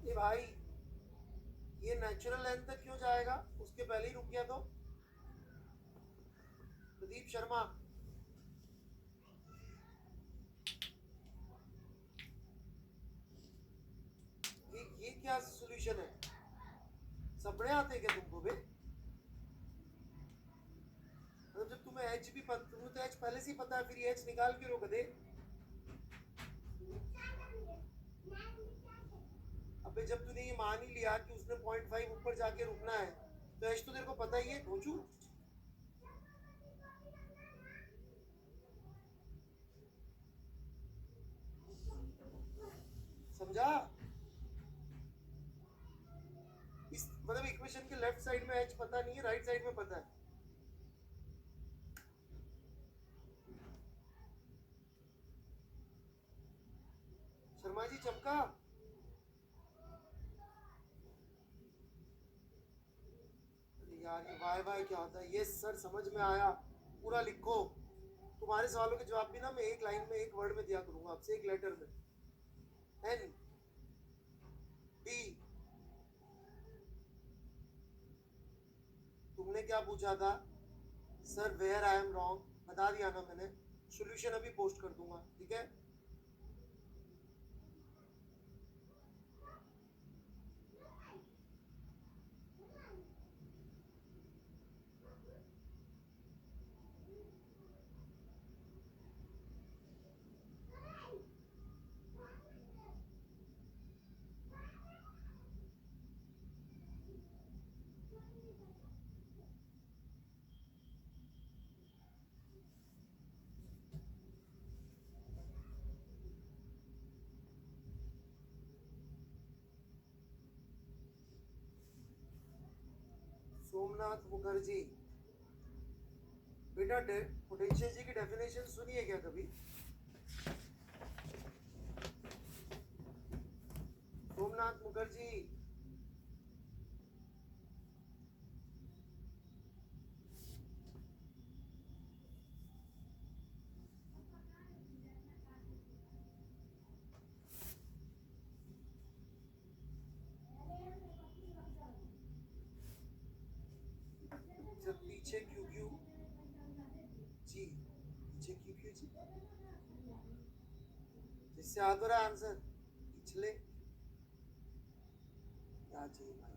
ये भाई ये नेचुरल लेंथ तक क्यों जाएगा? उसके पहले ही रुक गया तो। प्रदीप शर्मा, ये क्या सॉल्यूशन है? सपने आते क्या तुमको बे? मतलब जब तुम्हें एच भी पता, तुम्हें तो एच पहले से ही पता है, फिर ये एच निकाल के रोक दे। अबे जब तूने ये मान ही लिया कि उसने 0.5 ऊपर जाके रुकना है, तो एच तो तेरे को पता ही है ढोचू। समझा? इस मतलब इक्वेशन के लेफ्ट साइड में एच पता नहीं है, राइट साइड में पता है। शर्मा जी चमका, यार ये वाई वाई क्या होता है? ये सर समझ में आया, पूरा लिखो। तुम्हारे सवालों के जवाब भी ना मैं एक लाइन में, एक वर्ड में दिया करूंगा आपसे, एक लेटर में। N D. तुमने क्या पूछा था? Sir where I am wrong, बता दिया ना मैंने। सॉल्यूशन अभी पोस्ट कर दूंगा, ठीक है? सोमनाथ मुखर्जी, बेटा पोटेंशियल जी की डेफिनेशन सुनी है क्या कभी? सोमनाथ मुखर्जी, जब पीछे क्यू क्यू जी, पीछे क्यू क्यू जी, जिससे याद हो रहा है आंसर, पिछले क्या जी भाई?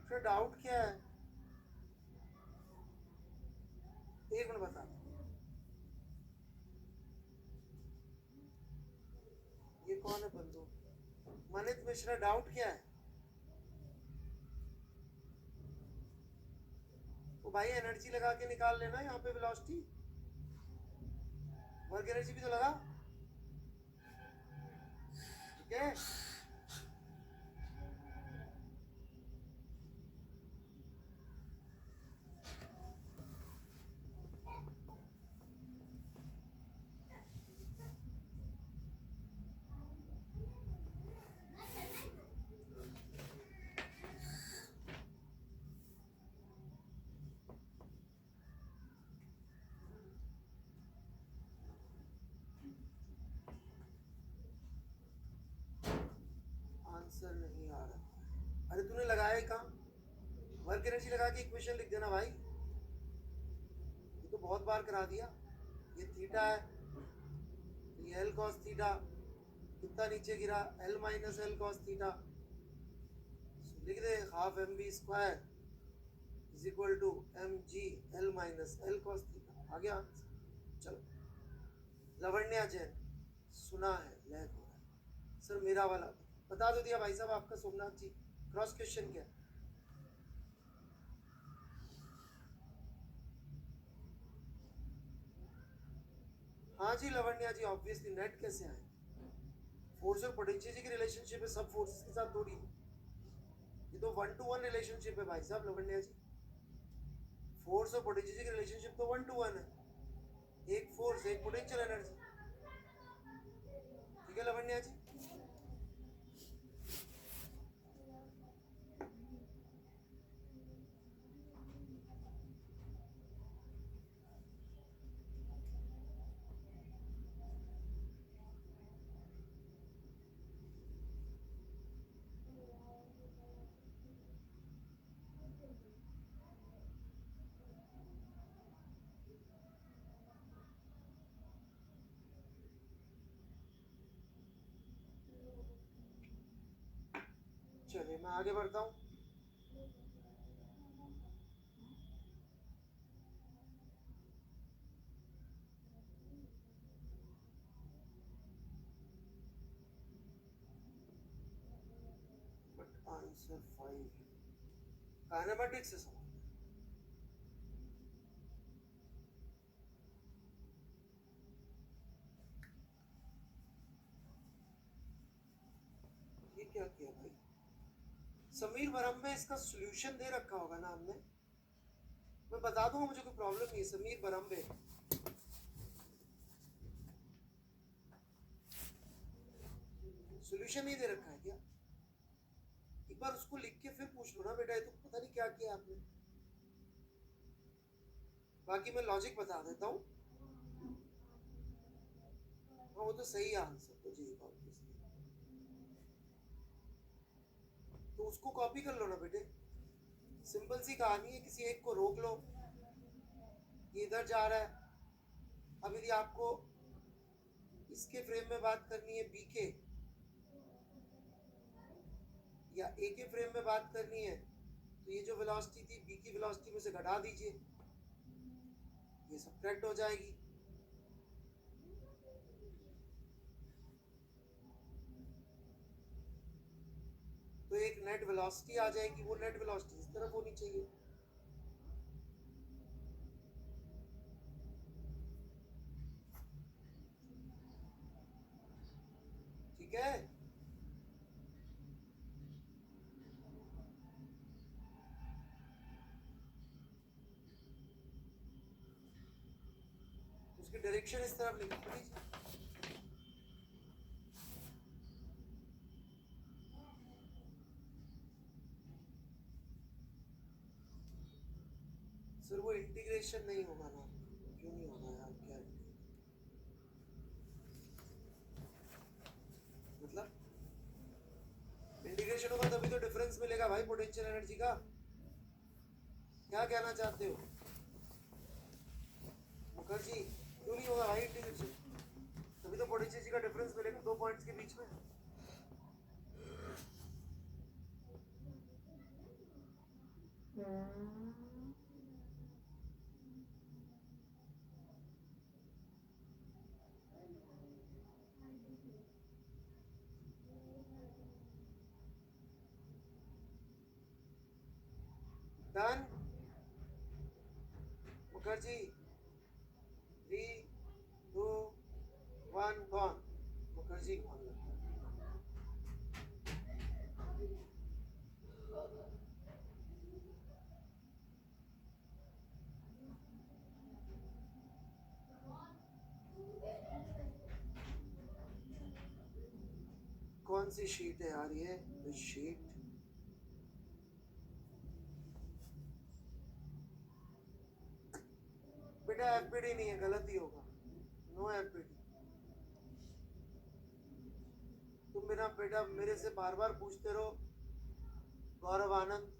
फिर डाउट क्या है? एक मिनट बता। ये कौन है बंधु? मनित मिश्रा, डाउट क्या है? तो भाई एनर्जी लगा के निकाल लेना यहाँ पे वेलोसिटी, वर्क एनर्जी भी तो लगा, ठीक है? आंसर नहीं आ रहा। अरे तूने लगाया कहाँ? वर्क एनर्जी लगा के इक्वेशन लिख देना भाई, ये तो बहुत बार करा दिया। ये थीटा है, ये एल कॉस थीटा, कितना नीचे गिरा? L minus L cos theta. लिख दे half M B square is equal to M G L minus L cos theta. आ गया आंसर। चलो, लवण्या जैन, सुना है लैग हो रहा है सर मेरा वाला, बता दो दिया भाई साहब आपका सोमनाथ जी। क्रॉस क्वेश्चन क्या? हाँ जी लवण्या जी, ऑब्वियसली नेट कैसे आए? फोर्स और पोटेंशियल की रिलेशनशिप है सब फोर्सेस के साथ थोड़ी, ये तो 1-to-1 रिलेशनशिप है भाई साहब लवण्या जी। फोर्स और पोटेंशियल की रिलेशनशिप तो 1-to-1 है, एक फोर्स एक पोटेंशियल एनर्जी, ठीक है लवण्या जी? चलिए मैं आगे बढ़ता हूँ। आंसर 5 काइनेमेटिक्स से सवाल ये क्या किया भाई समीर वरम में इसका सॉल्यूशन दे रखा होगा ना हमने मैं बता दूंगा मुझे कोई प्रॉब्लम नहीं है समीर बरम्बे सॉल्यूशन नहीं दे रखा है क्या एक बार उसको लिख के फिर पूछ लो ना बेटा ये तो पता नहीं क्या किया आपने बाकी मैं लॉजिक बता देता हूँ हाँ वो तो सही आंसर तो जी तो उसको कॉपी कर लो ना बेटे सिंपल सी कहानी है किसी एक को रोक लो ये इधर जा रहा है अब यदि आपको इसके फ्रेम में बात करनी है बी के या ए के फ्रेम में बात करनी है तो ये जो वेलोसिटी थी बी की वेलोसिटी में से घटा दीजिए ये सब्ट्रैक्ट हो जाएगी तो एक नेट वेलोसिटी आ जाएगी वो नेट वेलोसिटी इस तरफ होनी चाहिए ठीक है उसकी डायरेक्शन इस तरफ लिख दीजिए सर वो इंटीग्रेशन नहीं होगा ना क्यों नहीं होगा यार क्या मतलब इंटीग्रेशन होगा तभी तो डिफरेंस मिलेगा भाई पोटेंशियल एनर्जी का क्या कहना चाहते हो मुखर्जी क्यों नहीं होगा भाई इंटीग्रेशन तभी तो पोटेंशियल एनर्जी का डिफरेंस मिलेगा दो पॉइंट्स के बीच में done Mukherjee 3 2 1 gone Mukherjee gone कौन सी शीट है यार ये शीट बेटा एफपीडी नहीं है गलत ही होगा नो एफपीडी तुम मेरा बेटा मेरे से बार बार पूछते रहो गौरव आनंद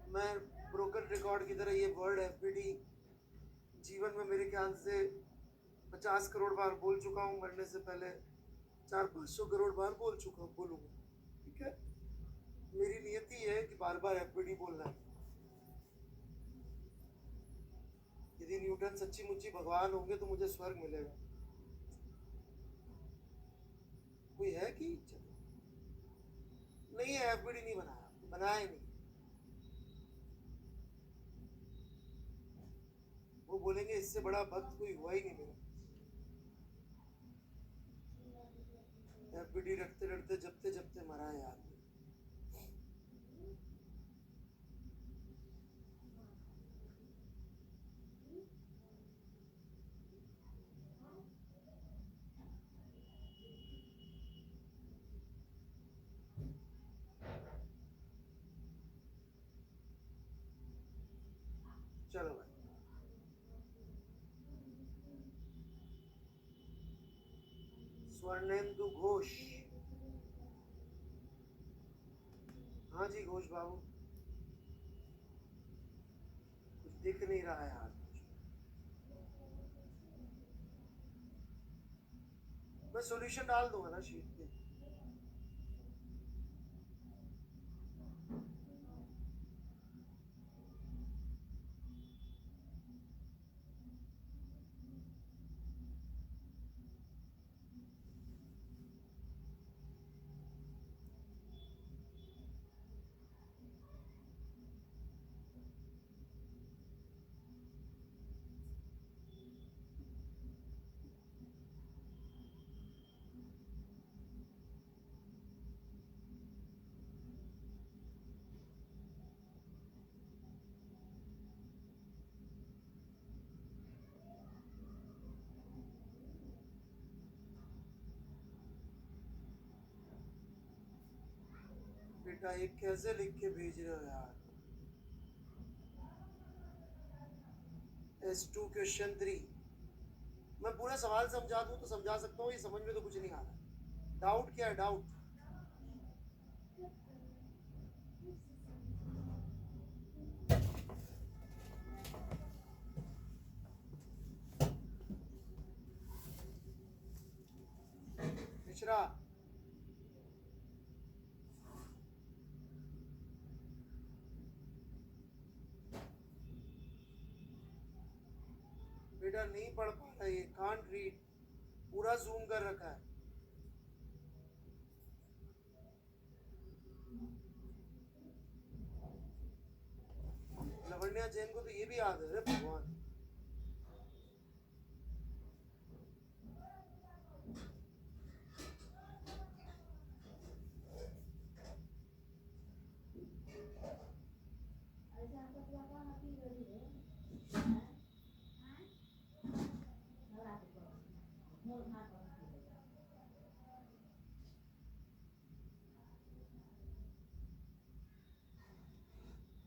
मैं ब्रोकन रिकॉर्ड की तरह ये वर्ड एफपीडी जीवन में मेरे ख्याल से 50 करोड़ बार बोल चुका हूँ मरने से पहले 400-500 करोड़ बार बोल चुका हूँ बोलूँगा ठीक है मेरी नियति है कि बार बार एफपीडी बोलना है यदि न्यूटन सच्ची मुच्ची भगवान होंगे तो मुझे स्वर्ग मिलेगा कोई है कि नहीं है एफबीडी नहीं बनाया ही नहीं वो बोलेंगे इससे बड़ा भक्त कोई हुआ ही नहीं मेरा एफबीडी रखते रखते जपते जपते मरा है यार चलो भाई स्वर्णेंदु घोष हाँ जी घोष बाबू कुछ दिख नहीं रहा है यार मैं सॉल्यूशन डाल दूंगा ना शीट पे बेटा, ये कैसे लिख के भेज रहे हो यार? S2 question 3। मैं पूरा सवाल समझा दूं तो समझा सकता हूँ, ये समझ में तो कुछ नहीं आ रहा। डाउट क्या है? डाउट मिश्रा, बेटा नहीं पढ़ पा रहा, ये कांट रीड, पूरा जूम कर रखा है। लवण्या जैन को तो ये भी याद है रे भगवान।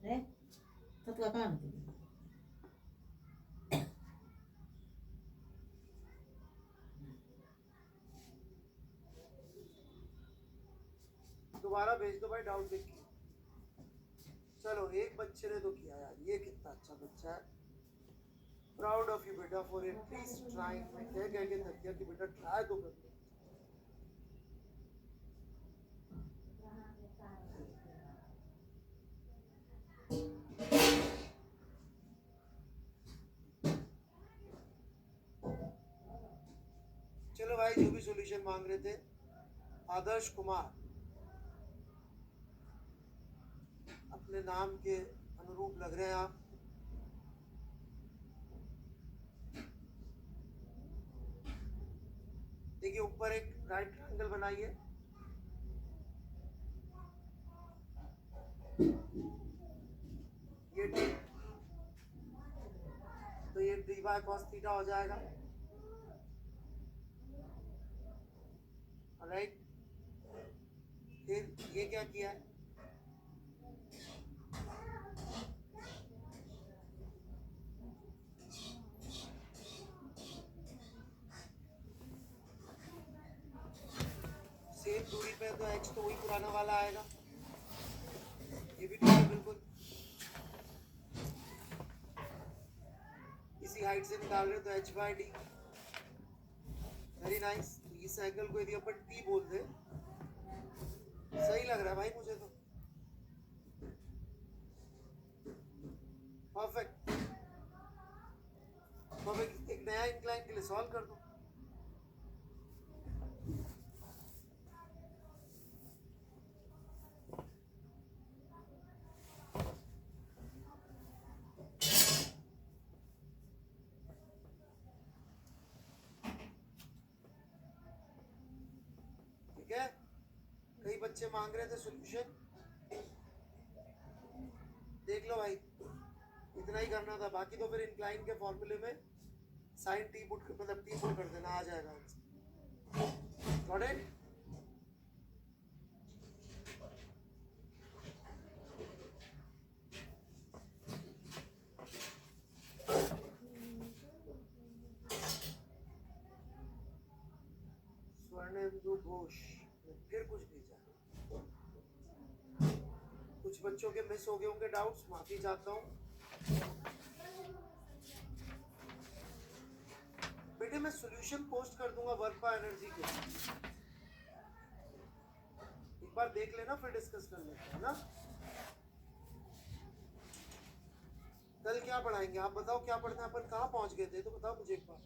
रे तत्व कहाँ होती है? दोबारा भेज दो भाई, डाउट देख के। चलो, एक बच्चे ने तो किया यार, ये कितना अच्छा बच्चा है। प्राउड ऑफ यू बेटा फॉर एटलीस्ट ट्राइंग। मैं कह के थक गया कि बेटा ट्राई तो कर। चलो भाई, जो भी सॉल्यूशन मांग रहे थे, आदर्श कुमार, अपने नाम के अनुरूप लग रहे हैं आप। देखिए, ऊपर एक राइट ट्रायंगल बनाइए। ये डी, तो ये डी बाय कॉस थीटा हो जाएगा। राइट, फिर ये क्या किया है? सेम दूरी पे तो x तो वही पुराना वाला आएगा। ये भी ठीक है बिल्कुल। इसी हाइट से निकाल रहे हो तो h by D. Very nice. इस एंगल को यदि अपन t बोल दे, सही लग रहा है भाई मुझे तो। परफेक्ट। तो अब एक नया इंक्लाइन के लिए सॉल्व कर दो। ठीक है, कई बच्चे मांग रहे थे सॉल्यूशन, देख लो भाई, इतना ही करना था। बाकी तो फिर इंक्लाइन के फॉर्मूले में साइन टी पुट मतलब टी पुट कर देना, आ जाएगा answer. Got it? Swarnendu Ghosh ने फिर कुछ भेजा। कुछ बच्चों के मिस हो गए होंगे डाउट्स, माफी चाहता हूँ। बेटे मैं सॉल्यूशन पोस्ट कर दूंगा वर्क का एनर्जी के, एक बार देख लेना फिर डिस्कस कर लेते हैं ना। कल क्या पढ़ाएंगे आप बताओ? क्या पढ़ना है अपन? कहाँ पहुंच गए थे तो बताओ मुझे एक बार,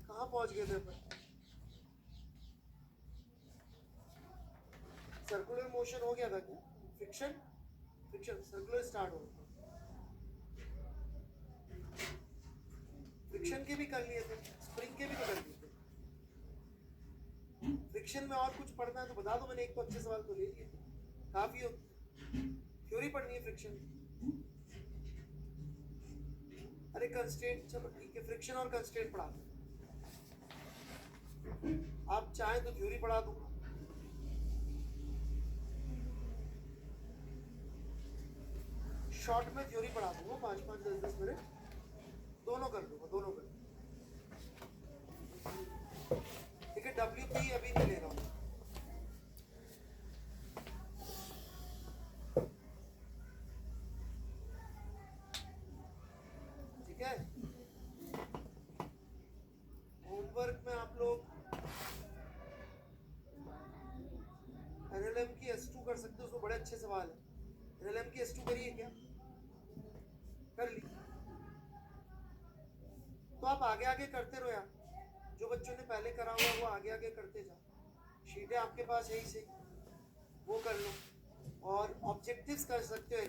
कहाँ पहुंच गए थे अपन? सर्कुलर मोशन हो गया था क्या? फ्रिक्शन, फ्रिक्शन सर्कुलर स्टार्ट हो गया। फ्रिक्शन के भी कर लिए थे, स्प्रिंग के भी तो कर लिए थे। फ्रिक्शन में और कुछ पढ़ना है तो बता दो, मैंने एक तो अच्छे सवाल तो ले लिए थे, काफी हो। थ्योरी पढ़नी है फ्रिक्शन। अरे कंस्ट्रेंट, चलो ठीक है, फ्रिक्शन और कंस्ट्रेंट पढ़ा दो। आप चाहें तो थ्योरी पढ़ा दूंगा। शॉर्ट में थ्योरी पढ़ा दूंगा 5-5 10-10 मिनट दोनों कर दूंगा दोनों कर ठीक है। WP अभी नहीं ले रहा हूँ। ठीक है। होमवर्क में आप लोग NLM की S2 कर सकते हो, उसमें बड़े अच्छे सवाल है। NLM की S2 करिए क्या? कर ली तो आप आगे आगे करते रहो यार। जो बच्चों ने पहले करा हुआ वो आगे आगे करते जाओ। शीटें आपके पास यही से वो कर लो और ऑब्जेक्टिव्स कर सकते हो।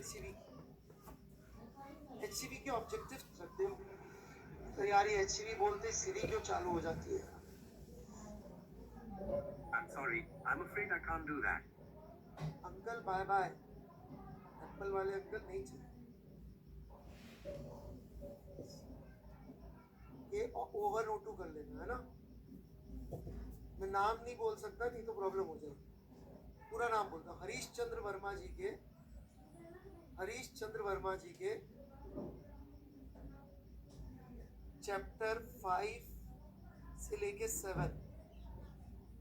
HCV के ऑब्जेक्टिव्स कर सकते हो। तो यार ये HCV बोलते सीरी क्यों चालू हो जाती है? I'm sorry. I'm afraid I can't do that. Uncle bye bye. Apple वाले अंकल नहीं चले। ये ओवर O2 कर लेना है ना। मैं नाम नहीं बोल सकता नहीं तो प्रॉब्लम हो जाएगी। पूरा नाम बोलता हूँ। हरीश चंद्र वर्मा जी के चैप्टर 5 से लेके 7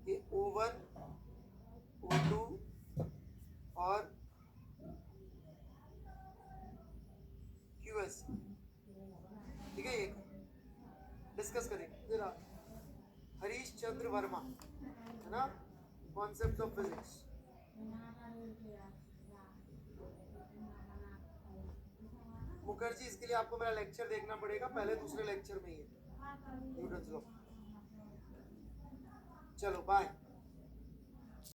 ये O1 O2 और QS ठीक है। ये डिस्कस करेंगे। फिर हरीश चंद्र वर्मा है ना, कॉन्सेप्ट ऑफ फिजिक्स। मुखर्जी इसके लिए आपको मेरा लेक्चर देखना पड़ेगा, पहले दूसरे लेक्चर में ही है न्यूटन्स लॉ। चलो बाय।